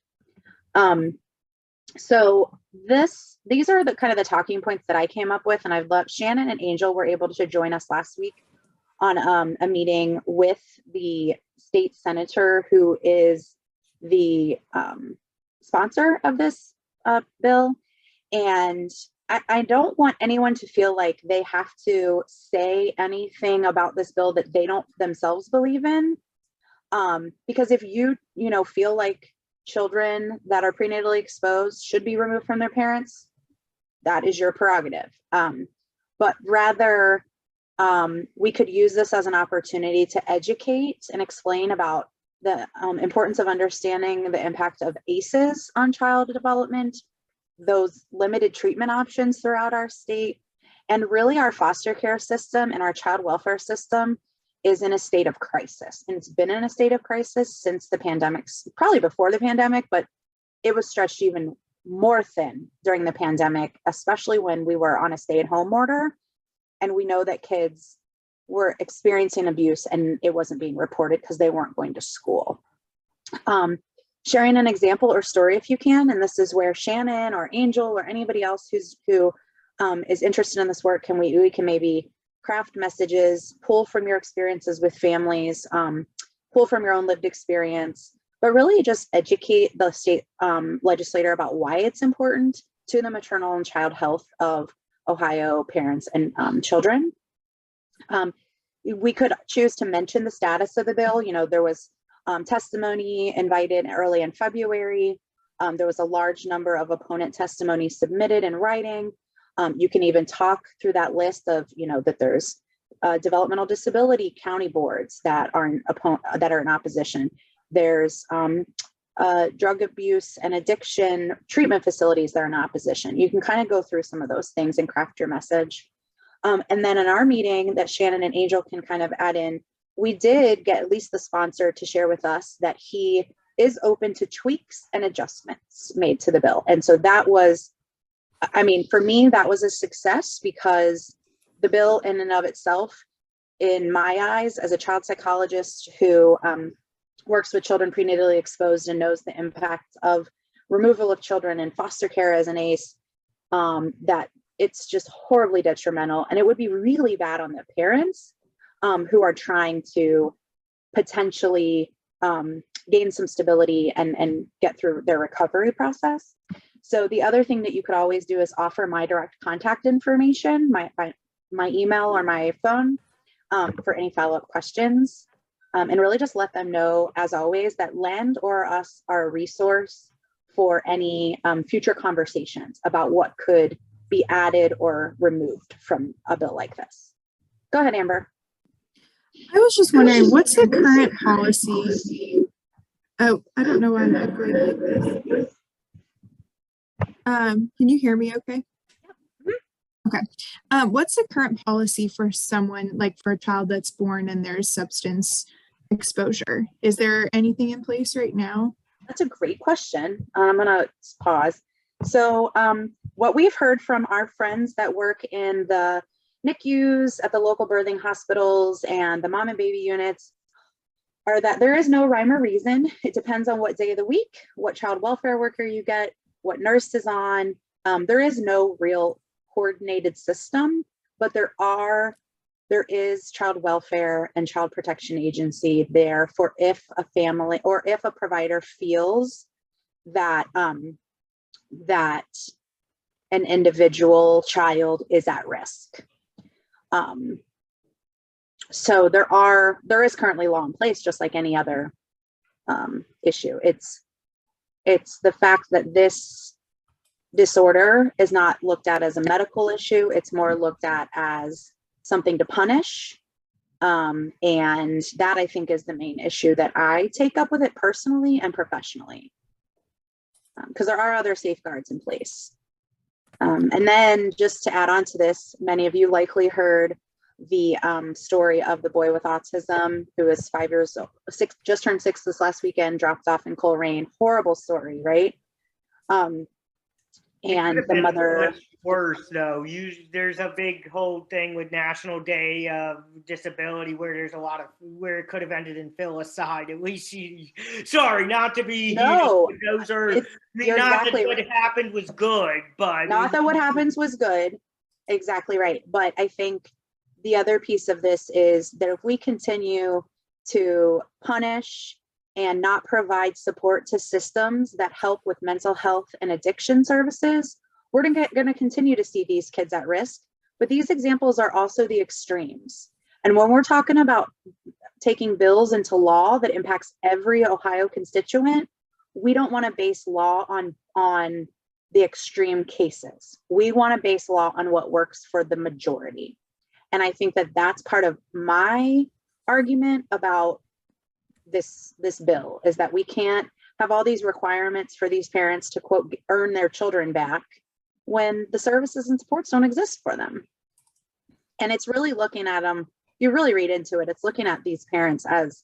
So these are the kind of the talking points that I came up with, and I've loved. Shannon and Angel were able to join us last week on a meeting with the state senator who is the sponsor of this bill. And I don't want anyone to feel like they have to say anything about this bill that they don't themselves believe in. Because if you feel like children that are prenatally exposed should be removed from their parents, that is your prerogative. But rather, we could use this as an opportunity to educate and explain about the importance of understanding the impact of ACEs on child development, those limited treatment options throughout our state. And really our foster care system and our child welfare system is in a state of crisis. And it's been in a state of crisis since the pandemic, probably before the pandemic, but it was stretched even more thin during the pandemic, especially when we were on a stay-at-home order. And we know that kids were experiencing abuse and it wasn't being reported because they weren't going to school. Sharing an example or story if you can, and this is where Shannon or Angel or anybody else who is interested in this work, we can maybe craft messages, pull from your experiences with families, pull from your own lived experience, but really just educate the state legislator about why it's important to the maternal and child health of Ohio parents and children. We could choose to mention the status of the bill. You know, there was testimony invited early in February. There was a large number of opponent testimonies submitted in writing. You can even talk through that list of, you know, that there's developmental disability county boards that are in opposition. There's drug abuse and addiction treatment facilities that are in opposition. You can kind of go through some of those things and craft your message. And then in our meeting that Shannon and Angel can kind of add in, we did get at least the sponsor to share with us that he is open to tweaks and adjustments made to the bill. And so that was, I mean, for me, that was a success because the bill in and of itself, in my eyes, as a child psychologist who works with children prenatally exposed and knows the impact of removal of children in foster care as an ACE, that it's just horribly detrimental. And it would be really bad on the parents who are trying to potentially gain some stability and get through their recovery process. So the other thing that you could always do is offer my direct contact information, my email or my phone for any follow-up questions. And really just let them know, as always, that LEND or us are a resource for any future conversations about what could be added or removed from a bill like this. Go ahead, Amber. I was just wondering, what's the current policy? Oh, I don't know why I'm echoing like this. Can you hear me okay? Okay. What's the current policy for someone, like for a child that's born and there's substance exposure? Is there anything in place right now? That's a great question. I'm gonna pause. So what we've heard from our friends that work in the NICUs at the local birthing hospitals and the mom and baby units are that there is no rhyme or reason. It depends on what day of the week, what child welfare worker you get, what nurse is on. There is no real coordinated system, but there is child welfare and child protection agency there for if a family or if a provider feels that that an individual child is at risk. So there is currently law in place, just like any other issue. It's the fact that this disorder is not looked at as a medical issue. It's more looked at as something to punish. And that, I think, is the main issue that I take up with it personally and professionally. Because there are other safeguards in place. And then just to add on to this, many of you likely heard the story of the boy with autism who is 5 years old, just turned 6 this last weekend, dropped off in Coleraine. Horrible story, right? And the mother. Much worse though. There's a big whole thing with National Day of Disability where there's a lot of where it could have ended in filicide. At least sorry, not to be. No, those are you're not exactly that what right. happened was good, but Not that what happens was good. Exactly right. But I think the other piece of this is that if we continue to punish and not provide support to systems that help with mental health and addiction services, we're going to continue to see these kids at risk. But these examples are also the extremes. And when we're talking about taking bills into law that impacts every Ohio constituent, we don't want to base law on the extreme cases. We want to base law on what works for the majority. And I think that that's part of my argument about this bill, is that we can't have all these requirements for these parents to quote, earn their children back when the services and supports don't exist for them. And it's really looking at them, you really read into it, it's looking at these parents as,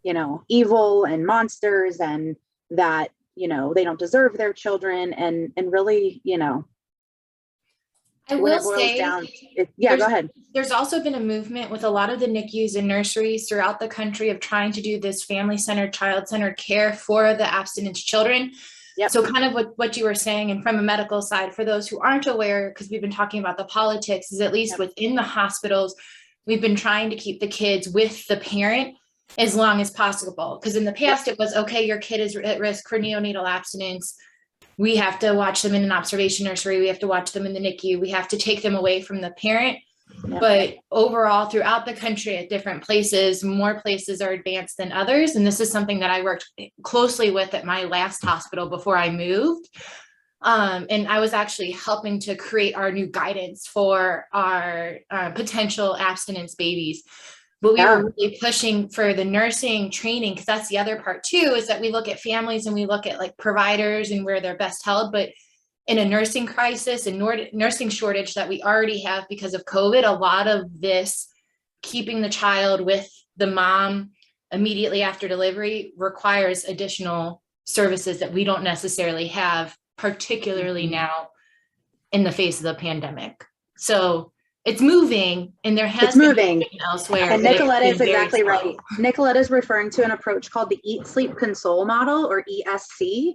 you know, evil and monsters, and that, you know, they don't deserve their children, and really, you know, I when will it boils say, down, yeah, go ahead. there's also been a movement with a lot of the NICUs and nurseries throughout the country of trying to do this family-centered, child-centered care for the abstinence children. Yep. So kind of what you were saying, and from a medical side, for those who aren't aware, because we've been talking about the politics, is at least Yep. within the hospitals, we've been trying to keep the kids with the parent as long as possible. Because in the past, it was, okay, your kid is at risk for neonatal abstinence. We have to watch them in an observation nursery. We have to watch them in the NICU. We have to take them away from the parent. Yep. But overall, throughout the country at different places, more places are advanced than others. And this is something that I worked closely with at my last hospital before I moved. And I was actually helping to create our new guidance for our potential abstinence babies. But we were really pushing for the nursing training, because that's the other part too, is that we look at families and we look at like providers and where they're best held. But in a nursing crisis and nursing shortage that we already have because of COVID, a lot of this keeping the child with the mom immediately after delivery requires additional services that we don't necessarily have, particularly now in the face of the pandemic. So it's moving, and there has been moving elsewhere. And but it's Nicoletta is been very exactly slow. right. Nicoletta is referring to an approach called the Eat, Sleep, Console model, or ESC.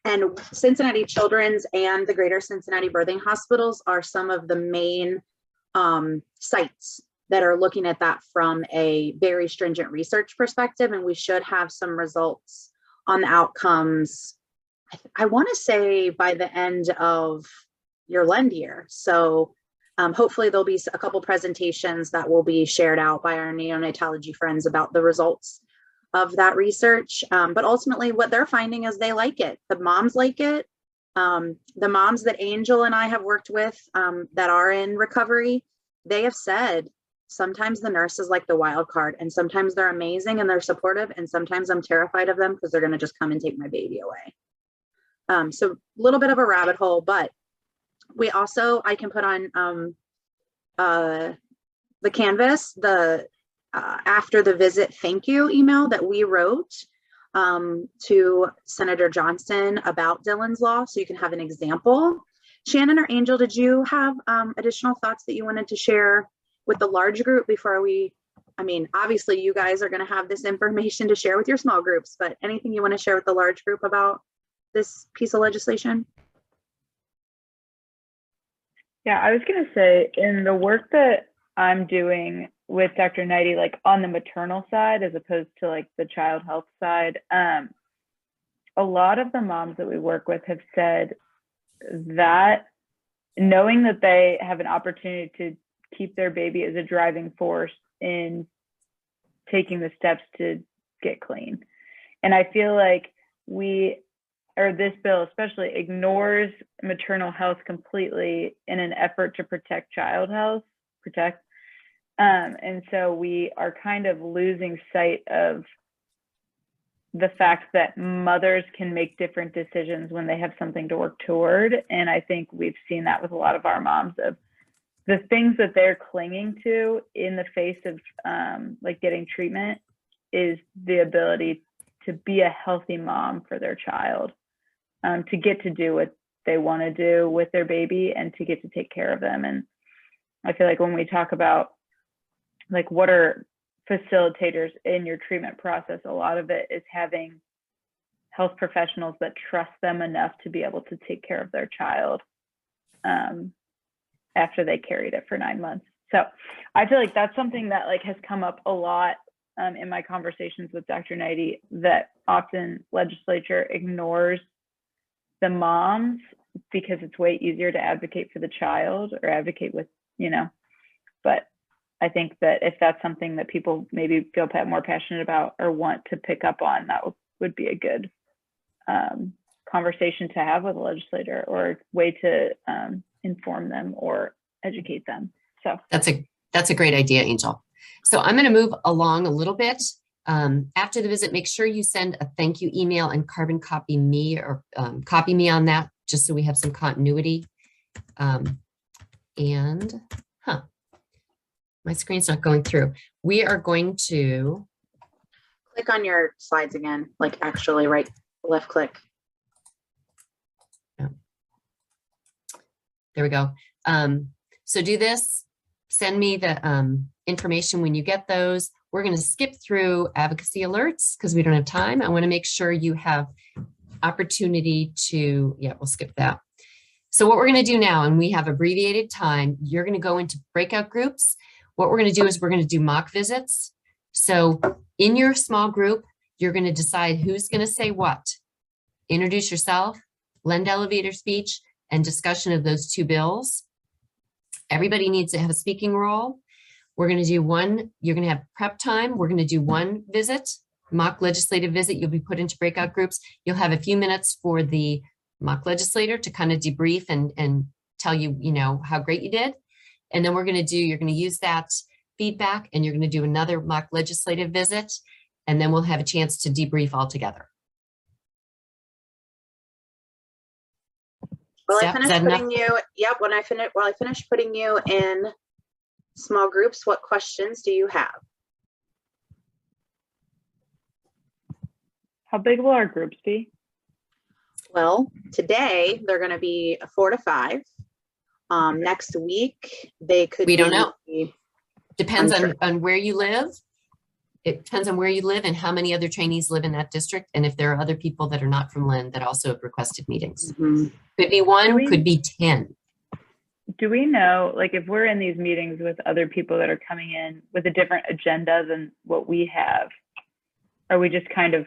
And Cincinnati Children's and the Greater Cincinnati Birthing Hospitals are some of the main sites that are looking at that from a very stringent research perspective. And we should have some results on the outcomes, I want to say by the end of your Lend year. So hopefully there'll be a couple presentations that will be shared out by our neonatology friends about the results of that research. But ultimately what they're finding is they like it. The moms like it. The moms that Angel and I have worked with that are in recovery, they have said, sometimes the nurse is like the wild card, and sometimes they're amazing and they're supportive, and sometimes I'm terrified of them because they're going to just come and take my baby away. So a little bit of a rabbit hole, but we also, I can put on the Canvas, the after the visit thank you email that we wrote to Senator Johnson about Dillon's Law, so you can have an example. Shannon or Angel, did you have additional thoughts that you wanted to share with the large group before we, I mean, obviously you guys are going to have this information to share with your small groups, but anything you want to share with the large group about this piece of legislation? Yeah, I was going to say, in the work that I'm doing with Dr. Knighty, like on the maternal side, as opposed to like the child health side, a lot of the moms that we work with have said that knowing that they have an opportunity to keep their baby as a driving force in taking the steps to get clean. And I feel like this bill especially ignores maternal health completely in an effort to protect child health, and so we are kind of losing sight of the fact that mothers can make different decisions when they have something to work toward. And I think we've seen that with a lot of our moms, of the things that they're clinging to in the face of like getting treatment is the ability to be a healthy mom for their child, to get to do what they want to do with their baby and to get to take care of them. And I feel like when we talk about like what are facilitators in your treatment process, a lot of it is having health professionals that trust them enough to be able to take care of their child after they carried it for 9 months. So I feel like that's something that like has come up a lot in my conversations with Dr. Knighty, that often legislature ignores the moms because it's way easier to advocate for the child or advocate with, but I think that if that's something that people maybe feel more passionate about or want to pick up on, that would be a good conversation to have with a legislator, or way to inform them or educate them. So That's a great idea, Angel. So I'm going to move along a little bit. After the visit, make sure you send a thank you email and carbon copy me or copy me on that, just so we have some continuity. My screen's not going through. We are going to, Click on your slides again, like actually left click. there we go. So do this, send me the information when you get those. We're going to skip through advocacy alerts because we don't have time. I want to make sure you have opportunity to, yeah, we'll skip that. So what we're going to do now, and we have abbreviated time, you're going to go into breakout groups. What we're going to do is we're going to do mock visits. So in your small group, you're going to decide who's going to say what. Introduce yourself, lend elevator speech, and discussion of those two bills. Everybody needs to have a speaking role. We're going to do one, you're going to have prep time. We're going to do one visit, mock legislative visit. You'll be put into breakout groups. You'll have a few minutes for the mock legislator to kind of debrief and tell you, you know, how great you did. And then you're going to use that feedback and you're going to do another mock legislative visit. And then we'll have a chance to debrief all together. Well, Steph, I is finished that putting you, yep, when I finish putting you in small groups, what questions do you have? How big will our groups be? Well, today they're going to be 4 to 5. Next week they could We don't be- know. Depends Unsure. on where you live. It depends on where you live and how many other trainees live in that district. And if there are other people that are not from Lynn that also have requested meetings. Mhm. Could be one, we- could be 10. Do we know, like, if we're in these meetings with other people that are coming in with a different agenda than what we have, are we just kind of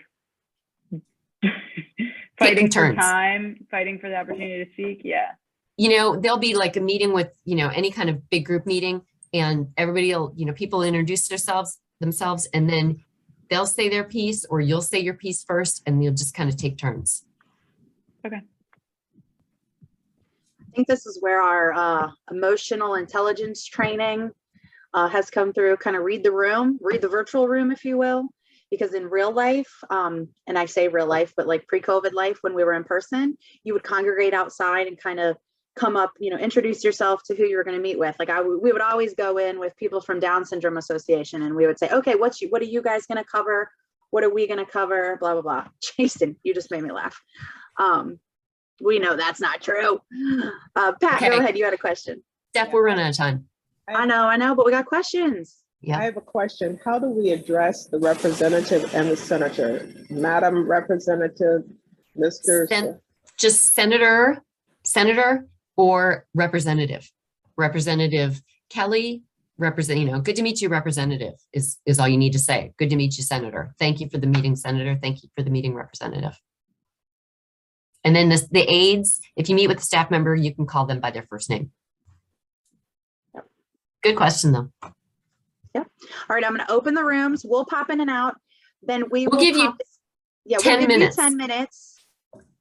fighting for turns. time, fighting for the opportunity to speak? Yeah. You know, there'll be like a meeting with, you know, any kind of big group meeting and everybody will, you know, people introduce themselves and then they'll say their piece or you'll say your piece first and you'll just kind of take turns. Okay. I think this is where our emotional intelligence training has come through. Kind of read the virtual room, if you will, because in real life, and I say real life, but like pre-COVID life, when we were in person, you would congregate outside and kind of come up, you know, introduce yourself to who you were going to meet with. Like we would always go in with people from Down Syndrome Association, and we would say, okay, what are you guys going to cover? What are we going to cover? Blah blah blah. Jason, you just made me laugh. We know that's not true. Pat, Okay. go ahead. You had a question. Steph, we're running out of time. I know, but we got questions. Yeah. I have a question. How do we address the representative and the senator? Madam Representative, Mr. Just senator or representative. Representative Kelly, good to meet you, representative is all you need to say. Good to meet you, senator. Thank you for the meeting, senator. Thank you for the meeting, representative. And then the aides, if you meet with a staff member, you can call them by their first name. Yep. Good question though. Yep. All right, I'm going to open the rooms. We'll pop in and out. Then we'll give you 10 minutes. 10 minutes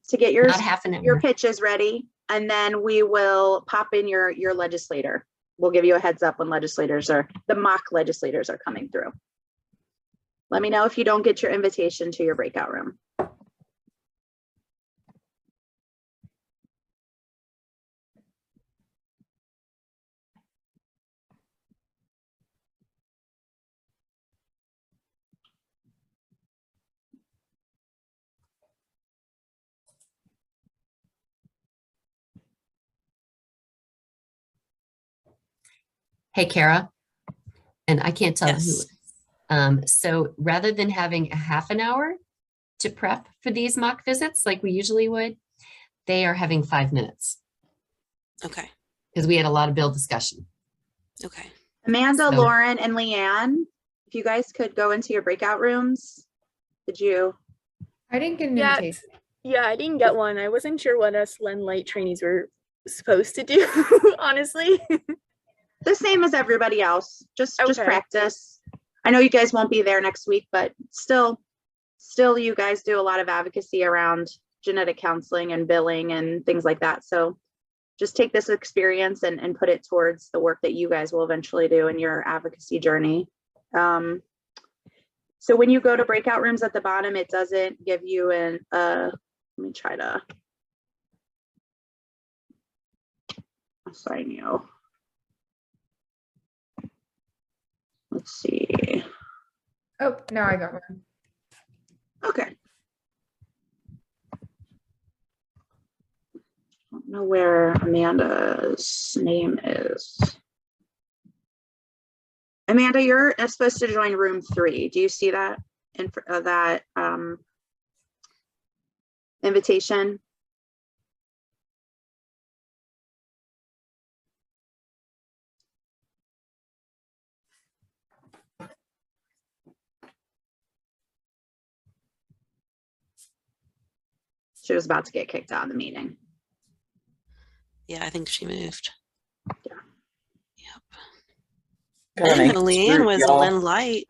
to get your Not half an hour. your pitches ready, and then we will pop in your legislator. We'll give you a heads up when the mock legislators are coming through. Let me know if you don't get your invitation to your breakout room. Hey, Kara, and I can't tell Yes. who. So rather than having a half an hour to prep for these mock visits like we usually would, they are having 5 minutes Okay. because we had a lot of bill discussion. Okay. Amanda, So- Lauren, and Leanne, if you guys could go into your breakout rooms. Did you? I didn't get an Yeah. invitation. Yeah, I didn't get one. I wasn't sure what us Len Light trainees were supposed to do, honestly. The same as everybody else. Just Okay. practice. I know you guys won't be there next week, but still you guys do a lot of advocacy around genetic counseling and billing and things like that. So just take this experience and put it towards the work that you guys will eventually do in your advocacy journey. So when you go to breakout rooms at the bottom, it doesn't give you an, let me try to assign you. Let's see. Oh, now I got one. Okay. I don't know where Amanda's name is. Amanda, you're supposed to join room 3. Do you see that in that invitation? She was about to get kicked out of the meeting. Yeah, I think she moved. Yeah. Yep. I didn't know Thanks, Leanne was a y'all. Lynn Light.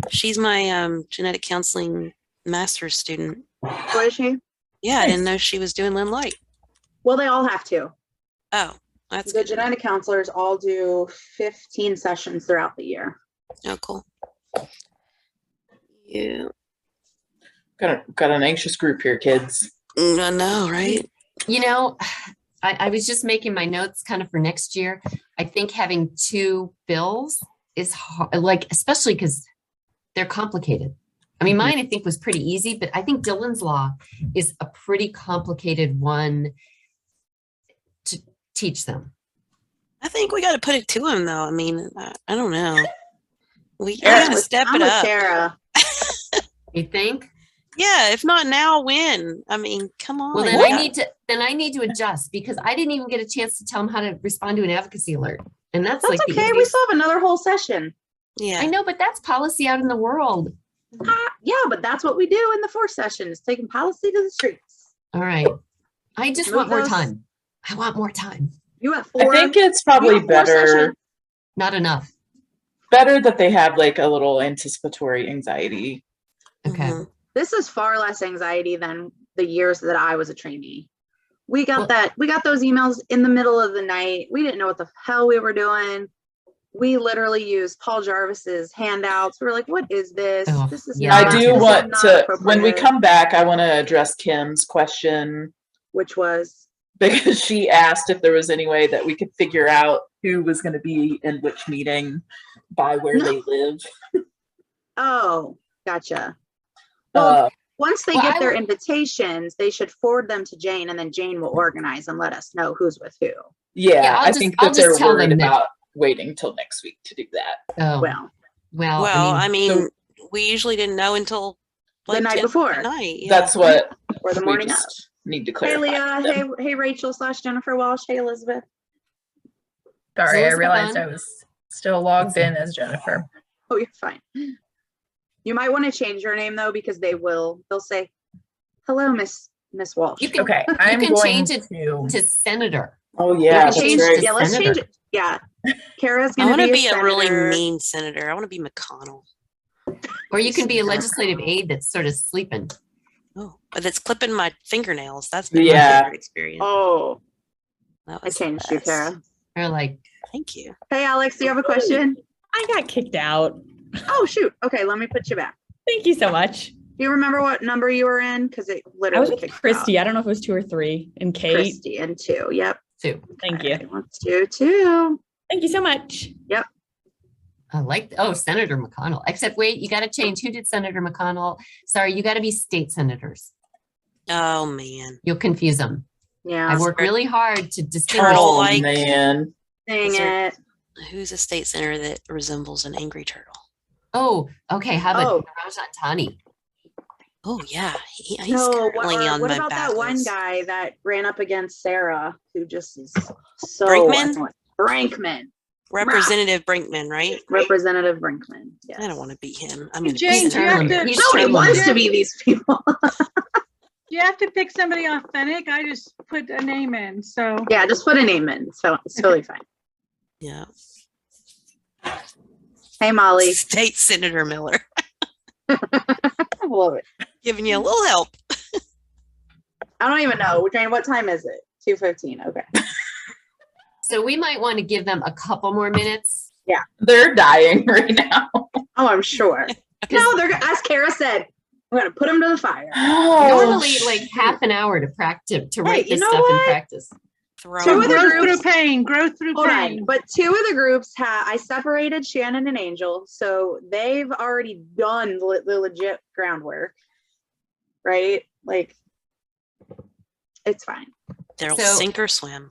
She's my genetic counseling master's student. What is she? Yeah, I didn't know she was doing Lynn Light. Well, they all have to. Oh, that's The good. genetic counselors all do 15 sessions throughout the year. Oh, cool. Yeah. Got an anxious group here, kids. I know, right? You know, I was just making my notes kind of for next year. I think having 2 bills is hard, like, especially because they're complicated. I mean, mine I think was pretty easy, but I think Dylan's Law is a pretty complicated one to teach them. I think we got to put it to him, though. I mean, I don't know. We Yeah, got to step I'm it with up. Tara. You think? Yeah, if not now, when? I mean, come on. Well, then we I need to adjust because I didn't even get a chance to tell him how to respond to an advocacy alert. And that's That's like the okay. We easiest- still have another whole session. Yeah. I know, but that's policy out in the world. Yeah, but that's what we do in the 4th session is taking policy to the streets. All right. I just Move want more those- time. I want more time. You have I 4. think it's you probably have 4 better sessions. Not enough. that they have like a little anticipatory anxiety. Okay. Mhm. This is far less anxiety than the years that I was a trainee. We got those emails in the middle of the night. We didn't know what the hell we were doing. We literally used Paul Jarvis's handouts. We were like, what is this? Oh, This is yeah, I not- do this is want not to, when we appropriate." come back, I want to address Kim's question Which was, because she asked if there was any way that we could figure out who was going to be in which meeting by where they live. oh, gotcha. Well, Uh, once they Well, get I their would- invitations, they should forward them to Jane and then Jane will organize and let us know who's with who. yeah, I'll I just- think I'll that just they're tell worried them that- about waiting till next week to do that. Oh, Well, well, Well, I mean, we usually didn't know until the like night 10 before. at night. Yeah. That's what Or the we morning of. just need to Hey, clarify. Leah. Hey, Rachel / Jennifer Walsh. Hey, Elizabeth. Sorry, I Elizabeth realized on? I was still logged in as Jennifer. Oh, you're fine. You might want to change your name though, because they'll say, hello, Miss Walsh. you can, Okay, you I'm can going change it to. to senator. Oh You yeah, can that's change, right. yeah, let's Senator. change it. Yeah. Kara's I gonna want to be be a really senator. mean senator. I want to be McConnell. Or you can be a legislative aide that's sort of sleeping. Oh, but it's clipping my fingernails. That's been Yeah. my favorite experience. Oh, That I was the changed you, best. Kara. Or like, Thank you. Hey, Alex, do you have a question? I got kicked out. Oh, shoot. Okay, let me put you back. Thank you so much. Do you remember what number you were in? Because it I was literally with kicked you Christy. I don't know if it was 2 or 3. And out. Kate. Christy and 2. Yep. 2. Thank you. Okay, 1, 2, 2. Thank you so much. Yep. I like, oh, Senator McConnell. Except wait, you got to change. Who did Senator McConnell? Sorry, you got to be state senators. Oh man. You'll confuse them. Yeah. I work really hard to distinguish. Turtle Oh like. man. Dang Is there- it. Who's a state senator that resembles an angry turtle? Oh, okay. How about Oh. Rajan Tani? Oh yeah, he's No, currently on what my about that one battles. guy that ran up against Sarah who just is so Brinkman? annoying? Brinkman. Representative Brinkman, right? Representative Brinkman. Yes. I don't want to beat him. I'm going to Jane, beat do you him. have to- He's Nobody term wants limit. to be these people. Do you have to pick somebody authentic? I just put a name in, so. Yeah, just put a name in. So it's totally fine. Yeah. Hey, Molly. State Senator Miller. I love it. Giving you a little help. I don't even know. Jane, what time is it? 2:15. Okay. So we might want to give them a couple more minutes. Yeah. They're dying right now. Oh, I'm sure. No, they're, as Kara said, we're gonna put them to the fire. Normally like half an hour to practice, to write you this know stuff in what? practice. Two of the Growth through groups, pain, growth through hold pain. on, but two of the groups I separated Shannon and Angel, so they've already done the legit groundwork, right? Like, it's fine. They'll So- sink or swim.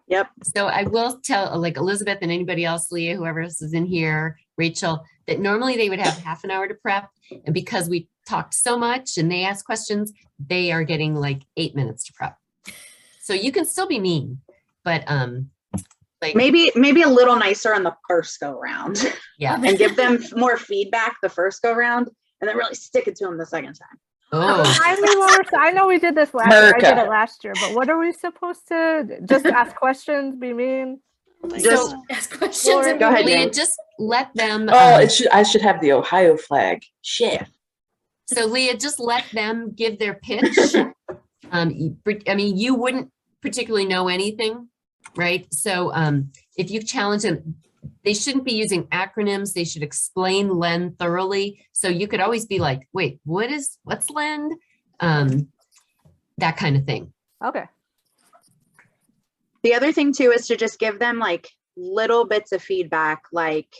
Yep. So I will tell like Elizabeth and anybody else, Leah, whoever else is in here, Rachel, that normally they would have half an hour to prep. And because we talked so much and they asked questions, they are getting like 8 minutes to prep. So you can still be mean, but like Maybe a little nicer on the first go round. Yeah. And give them more feedback the first go round and then really stick it to them the second time. I know we did this last year. I did it last year, but what are we supposed to just ask questions, be mean? Just ask questions. Go ahead, Leah, Jane. just let them. Oh, I should have the Ohio flag. Shit. So Leah, just let them give their pitch. I mean, you wouldn't particularly know anything, right? So if you challenge them, they shouldn't be using acronyms. They should explain LEND thoroughly. So you could always be like, wait, what's LEND? That kind of thing. Okay. The other thing too is to just give them like little bits of feedback, like,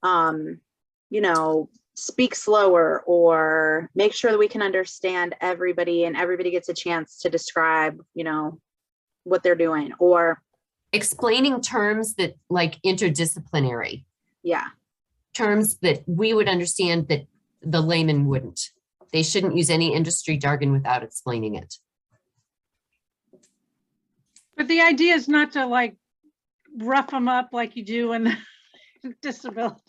you know, speak slower or make sure that we can understand everybody and everybody gets a chance to describe, you know, what they're doing, or Explaining terms that like interdisciplinary, yeah, terms that we would understand that the layman wouldn't. They shouldn't use any industry jargon without explaining it. But the idea is not to like rough them up like you do in the disability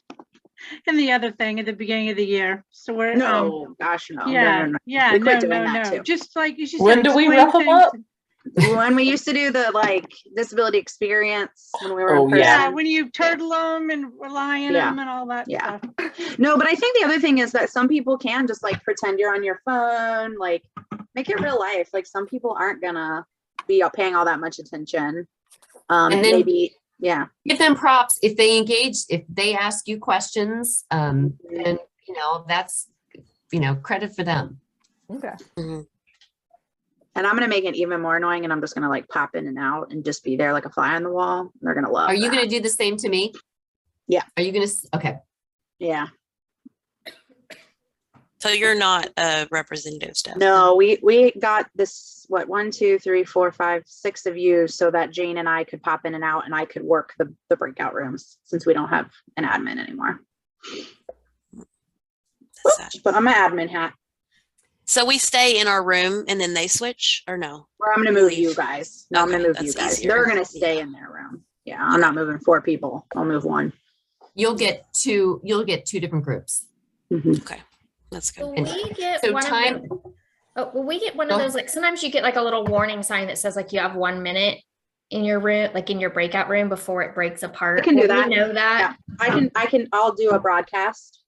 and the other thing at the beginning of the year. So we're no, gosh, no. yeah, no. yeah, We no, quit doing no, that no. too. Just like you should. When do we wrap them up? When we used to do the like disability experience when we were in person. Yeah, when you turtle them and rely on Yeah. them and all that Yeah. stuff. No, but I think the other thing is that some people can just like pretend you're on your phone, like make it real life. Like some people aren't gonna be paying all that much attention. And then- Maybe, yeah. Give them props if they engage, if they ask you questions, and you know, that's, you know, credit for them. Okay. And I'm gonna make it even more annoying and I'm just gonna like pop in and out and just be there like a fly on the wall. They're gonna love Are you that. going to do the same to me? Yeah. Are you going to? Okay. Yeah. So you're not a representative, Steph? No, we got this, what, 1, 2, 3, 4, 5, 6 of you so that Jane and I could pop in and out and I could work the breakout rooms since we don't have an admin anymore. But I'm an admin hat. So we stay in our room and then they switch, or no? Or I'm gonna move you guys. No, I'm Okay, gonna move you that's guys. easier. They're gonna stay in their room. Yeah, I'm not moving 4 people. I'll move 1. You'll get two different groups. Okay, that's good. Will And we get so one time- of the, will we get one Go of ahead. those, like sometimes you get like a little warning sign that says like you have 1 minute in your room, like in your breakout room before it breaks apart. I can do Will that. We know that. I'll do a broadcast.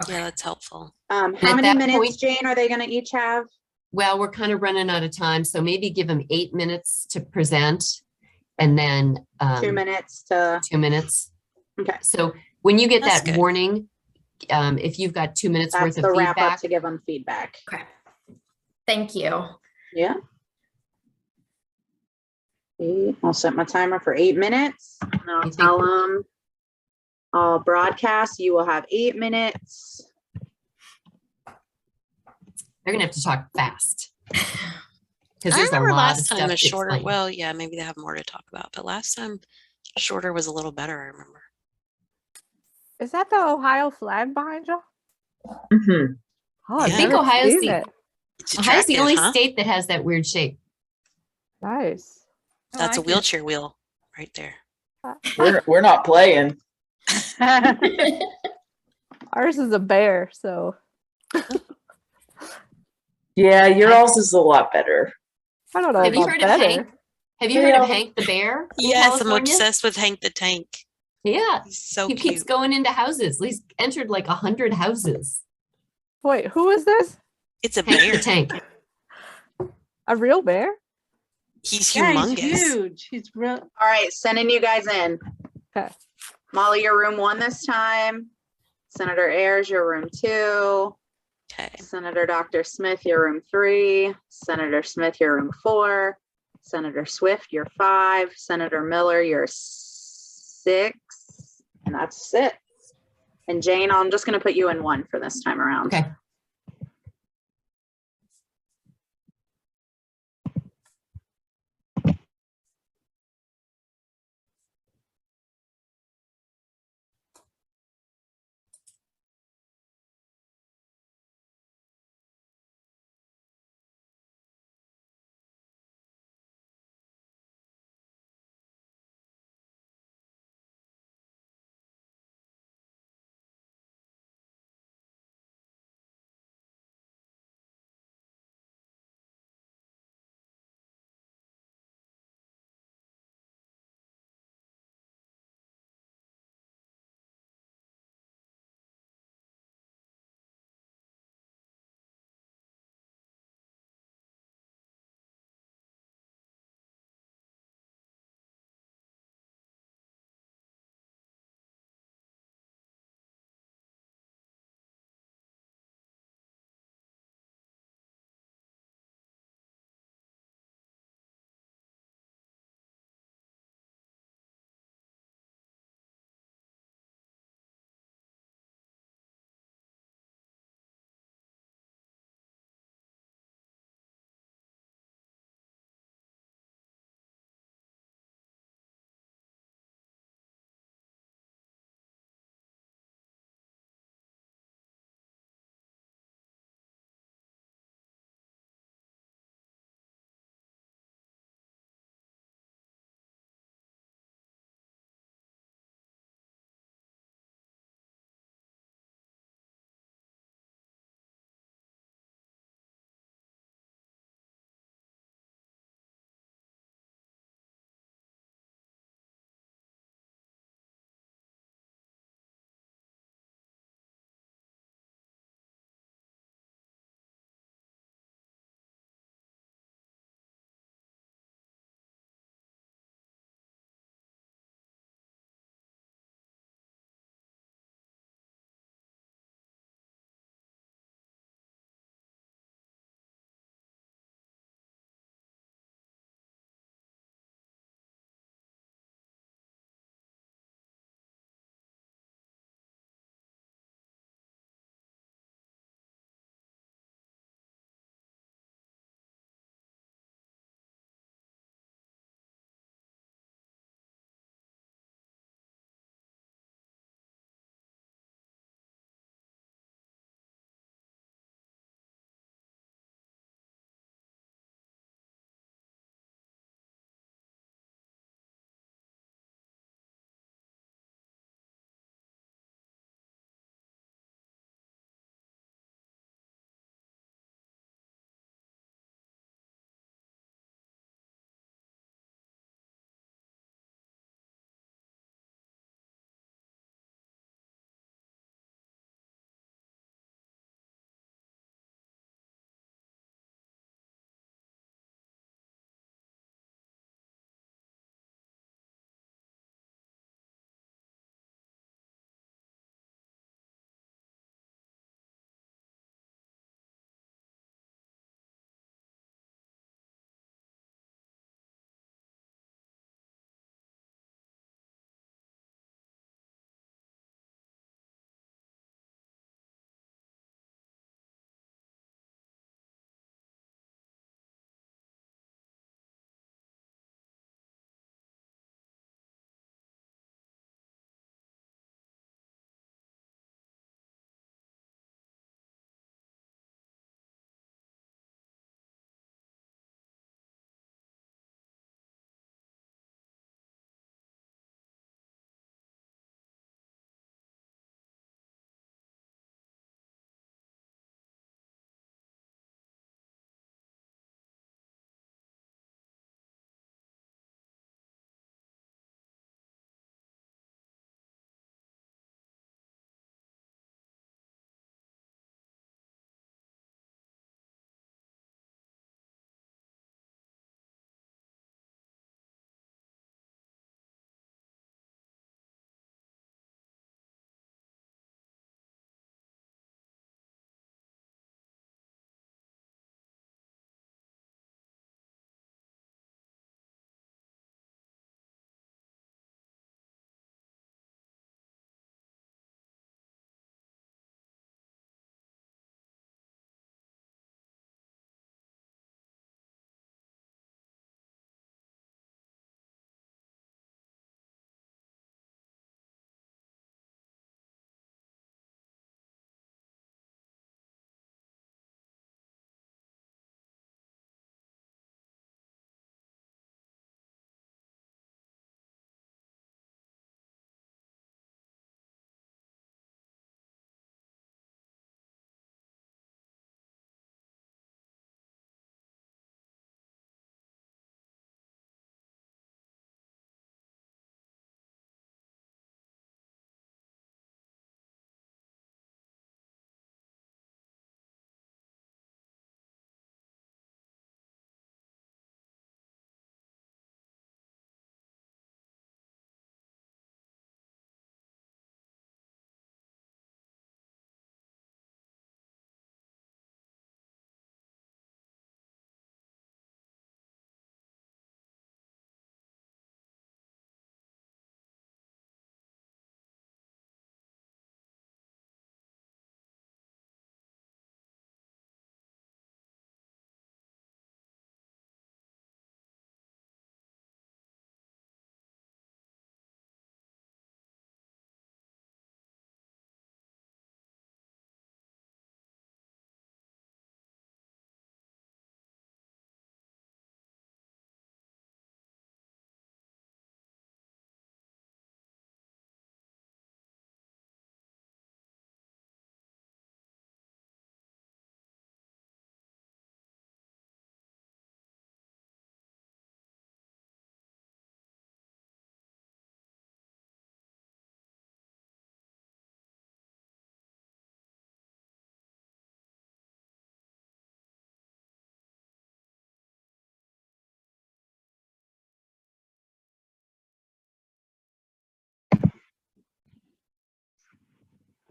Yeah, that's helpful. How at many that minutes, point- Jane, are they gonna each have? Well, we're kind of running out of time, so maybe give them 8 minutes to present, and then 2 minutes to. 2 minutes. Okay. So when you get That's that good. warning, if you've got 2 minutes That's worth the of wrap up feedback, to give them feedback. Okay. Thank you. Yeah. Okay, I'll set my timer for 8 minutes. And I'll tell them, I'll broadcast, you will have 8 minutes. they're gonna have to talk fast. Because I there's a remember lot of last stuff time to a shorter, explain. well, yeah, maybe they have more to talk about, but last time shorter was a little better, I remember. Is that the Ohio flag behind you? Mm-hmm. Oh, I I've think never Ohio's seen the, it. It's Ohio's the attractive, only huh? state that has that weird shape. Nice. That's a like it. wheelchair wheel right there. We're not playing. Ours is a bear, so Yeah, your all's is a lot better. I don't know Have you about heard of better. Hank? Have you heard of Hank the Bear? in Yes, I'm California? obsessed with Hank the Tank. Yeah, He's so he keeps cute. going into houses. He's entered like 100 houses. Wait, who is this? It's a Hank the bear. Tank. A real bear? He's Yeah, humongous. he's huge. He's real. All right, sending you guys in. Okay. Molly, you're room 1 this time. Senator Ayers, you're room 2. Okay. Senator Dr. Smith, you're room 3. Senator Smith, you're room 4. Senator Swift, you're 5. Senator Miller, you're 6. And that's it. And Jane, I'm just going to put you in 1 for this time around. Okay.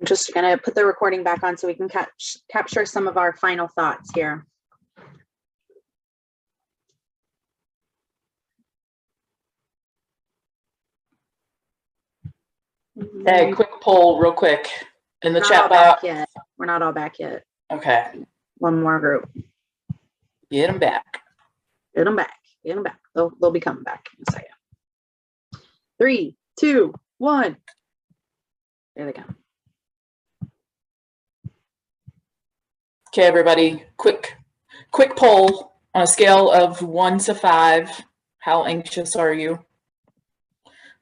I'm just gonna put the recording back on so we can capture some of our final thoughts here. Hey, quick poll real quick in the Not chat all back box. yet. We're not all back yet. Okay, One more group. get them back. Get them back. Get them back. They'll be coming back in a second. 3, 2, 1. There they go. Okay, everybody, quick poll on a scale of 1 to 5. How anxious are you?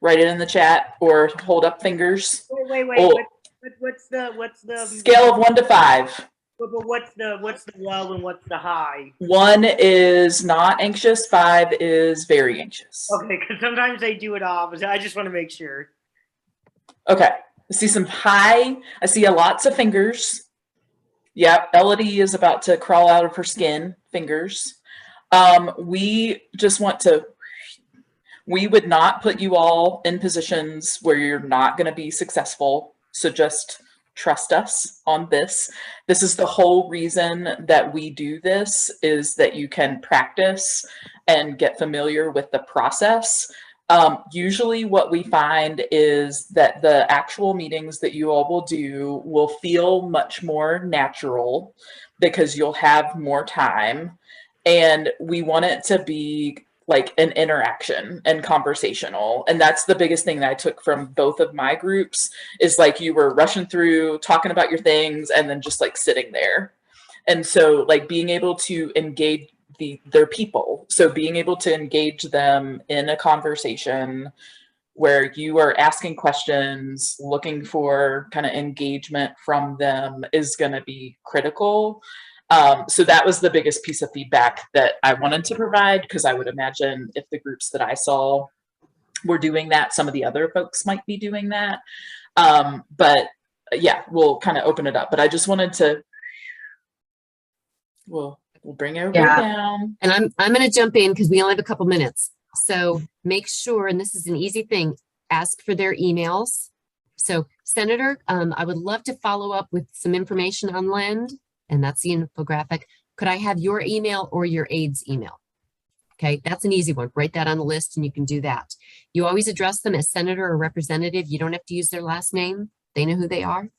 Write it in the chat or hold up fingers. Wait. Oh. What's the Scale of 1 to 5. But what's the low and what's the high? 1 is not anxious, 5 is very anxious. Okay, because sometimes they do it opposite. I just want to make sure. Okay, I see some high. I see lots of fingers. Yep, Elodie is about to crawl out of her skin. Fingers. We just want to. We would not put you all in positions where you're not going to be successful. So just trust us on this. This is the whole reason that we do this, is that you can practice and get familiar with the process. Usually what we find is that the actual meetings that you all will do will feel much more natural because you'll have more time, and we want it to be like an interaction and conversational. And that's the biggest thing that I took from both of my groups, is like you were rushing through, talking about your things, and then just like sitting there. And so like being able to engage their people. So being able to engage them in a conversation where you are asking questions, looking for kind of engagement from them is going to be critical. So that was the biggest piece of feedback that I wanted to provide, because I would imagine if the groups that I saw were doing that, some of the other folks might be doing that. But yeah, we'll kind of open it up. But I just wanted to, we'll bring everybody down. And I'm going to jump in because we only have a couple minutes. So make sure, and this is an easy thing, ask for their emails. So Senator, I would love to follow up with some information on LEND. And that's the infographic. Could I have your email or your aide's email? Okay, that's an easy one. Write that on the list and you can do that. You always address them as senator or representative. You don't have to use their last name. They know who they are.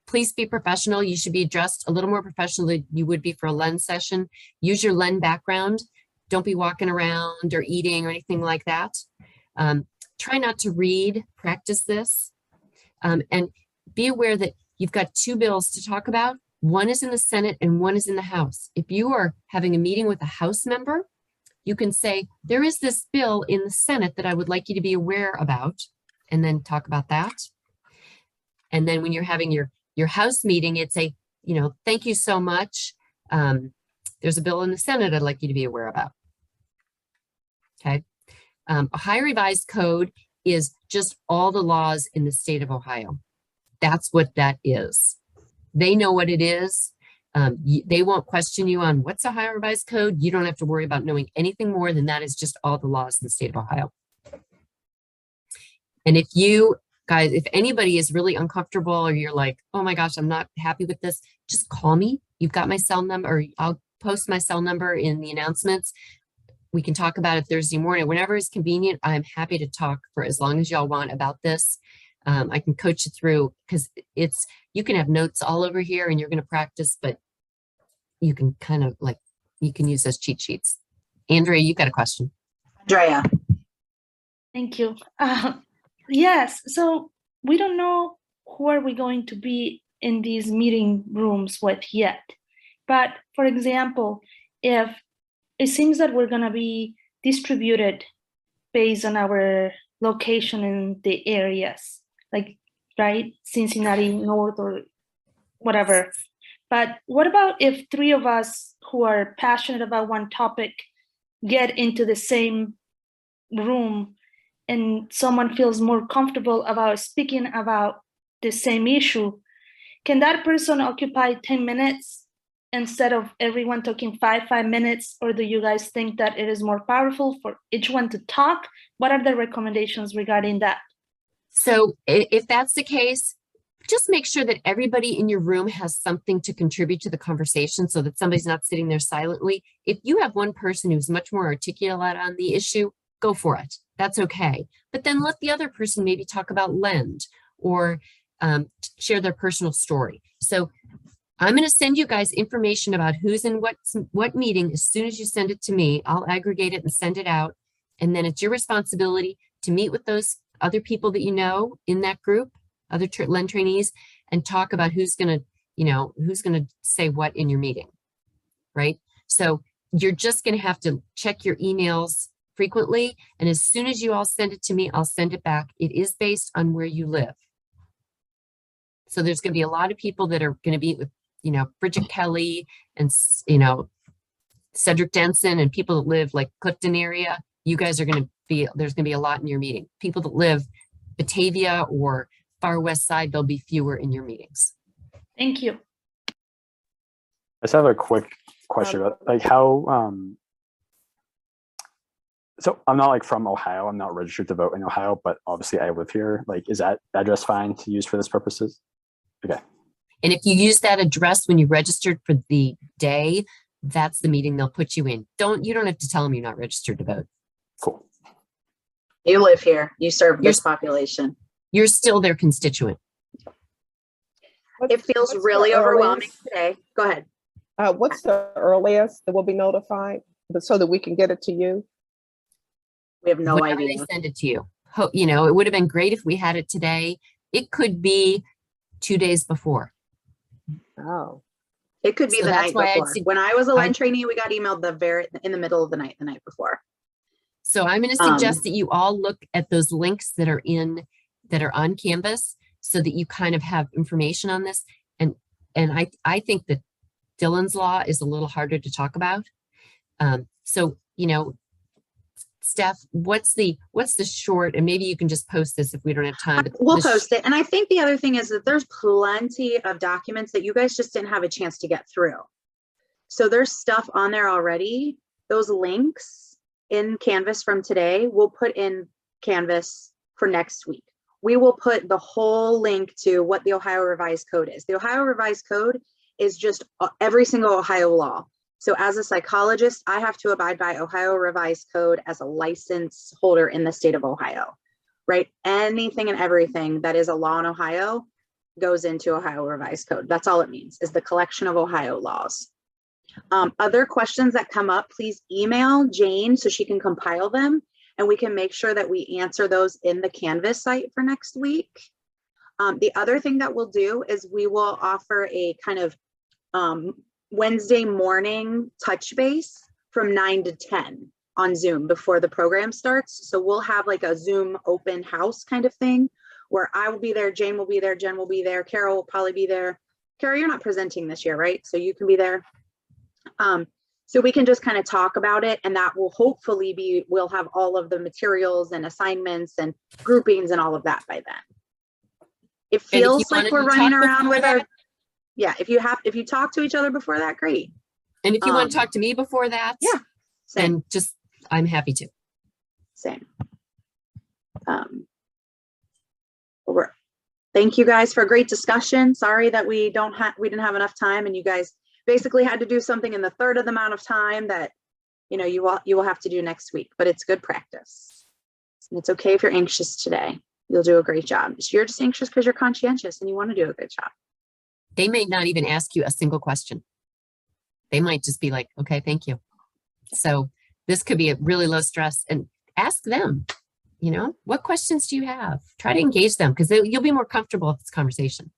Please be professional. You should be addressed a little more professional than you would be for a LEND session. Use your LEND background. Don't be walking around or eating or anything like that. Try not to read. Practice this. And be aware that you've got 2 bills to talk about. One is in the Senate and one is in the House. If you are having a meeting with a House member, you can say, there is this bill in the Senate that I would like you to be aware about, and then talk about that. And then when you're having your House meeting, it's a, thank you so much. There's a bill in the Senate I'd like you to be aware about. Okay. Ohio Revised Code is just all the laws in the state of Ohio. That's what that is. They know what it is. They won't question you on what's Ohio Revised Code. You don't have to worry about knowing anything more than that is just all the laws in the state of Ohio. And if you guys, if anybody is really uncomfortable or you're like, oh my gosh, I'm not happy with this, just call me. You've got my cell number, or I'll post my cell number in the announcements. We can talk about it Thursday morning. Whenever it's convenient, I'm happy to talk for as long as y'all want about this. I can coach you through, because you can have notes all over here and you're going to practice, but you can kind of you can use those cheat sheets. Andrea, you've got a question. Andrea. Thank you. Yes, so we don't know who are we going to be in these meeting rooms with yet. But for example, if it seems that we're going to be distributed based on our location in the areas, like, right, Cincinnati North or whatever. But what about if 3 of us who are passionate about one topic get into the same room and someone feels more comfortable about speaking about the same issue? Can that person occupy 10 minutes instead of everyone talking 5 minutes? Or do you guys think that it is more powerful for each one to talk? What are the recommendations regarding that? So if that's the case, just make sure that everybody in your room has something to contribute to the conversation so that somebody's not sitting there silently. If you have one person who's much more articulate on the issue, go for it. That's okay. But then let the other person maybe talk about Lend or share their personal story. So I'm going to send you guys information about who's in what meeting. As soon as you send it to me, I'll aggregate it and send it out. And then it's your responsibility to meet with those other people that you know in that group, other Lend trainees, and talk about who's going to say what in your meeting, right? So you're just going to have to check your emails frequently. And as soon as you all send it to me, I'll send it back. It is based on where you live. So there's going to be a lot of people that are going to be with, Bridget Kelly and, Cedric Denson and people that live like Clifton area. You guys are going to be, there's going to be a lot in your meeting. People that live Batavia or Far West Side, there'll be fewer in your meetings. Thank you. I just have a quick question about like how, so I'm not like from Ohio. I'm not registered to vote in Ohio, but obviously I live here. Like, is that address fine to use for this purposes? Okay. And if you use that address when you registered for the day, that's the meeting they'll put you in. You don't have to tell them you're not registered to vote. Cool. You live here. You serve this population. You're still their constituent. It feels really overwhelming today. Go ahead. What's the earliest that we'll be notified so that we can get it to you? We have no Whenever idea. They send it to you. It would have been great if we had it today. It could be 2 days before. Oh. It could be So the that's night why I'd before. say- When I was a Lend trainee, we got emailed in the middle of the night before. So I'm going to suggest that you all look at those links that are on Canvas so that you kind of have information on this. And I think that Dillon's Law is a little harder to talk about. So, Steph, what's the short, and maybe you can just post this if we don't have time. but We'll the post it. And I think the other thing is that there's plenty of documents that you guys just didn't have a chance to get through. So there's stuff on there already. Those links in Canvas from today, we'll put in Canvas for next week. We will put the whole link to what the Ohio Revised Code is. The Ohio Revised Code is just every single Ohio law. So as a psychologist, I have to abide by Ohio Revised Code as a license holder in the state of Ohio, right? Anything and everything that is a law in Ohio goes into Ohio Revised Code. That's all it means, is the collection of Ohio laws. Other questions that come up, please email Jane so she can compile them and we can make sure that we answer those in the Canvas site for next week. The other thing that we'll do is we will offer a kind of Wednesday morning touch base from 9 to 10 on Zoom before the program starts. So we'll have like a Zoom open house kind of thing where I will be there, Jane will be there, Jen will be there, Carol will probably be there. Carol, you're not presenting this year, right? So you can be there. So we can just kind of talk about it, and that will hopefully we'll have all of the materials and assignments and groupings and all of that by then. It feels like we're running around with our, yeah, if you talk to each other before that, great. And if you want to talk to me before that, yeah, then I'm happy to. Same. Thank you guys for a great discussion. Sorry that we didn't have enough time and you guys basically had to do something in the third of the amount of time that you will have to do next week, but it's good practice. And it's okay if you're anxious today. You'll do a great job. You're just anxious because you're conscientious and you want to do a good job. They may not even ask you a single question. They might just be like, okay, thank you. So this could be a really low stress, and ask them, what questions do you have? Try to engage them because you'll be more comfortable with this conversation.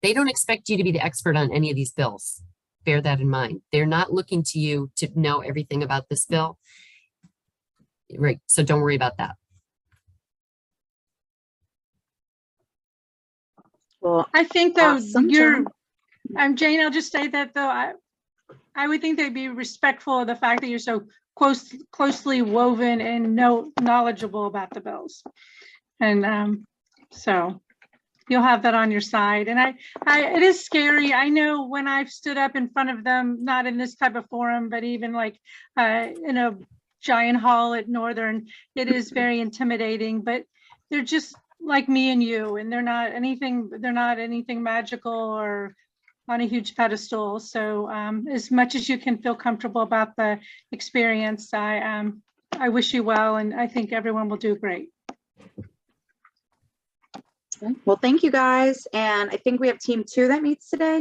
They don't expect you to be the expert on any of these bills. Bear that in mind. They're not looking to you to know everything about this bill. Right. So don't worry about that. Well, I think though, awesome, Jane, I'll just say that though, I would think they'd be respectful of the fact that you're so closely woven and knowledgeable about the bills. And so you'll have that on your side. And it is scary. I know when I've stood up in front of them, not in this type of forum, but even like in a giant hall at Northern, it is very intimidating, but they're just like me and you, and they're not anything magical or on a huge pedestal. So as much as you can feel comfortable about the experience, I wish you well, and I think everyone will do great. Well, thank you guys. And I think we have team 2 that meets today.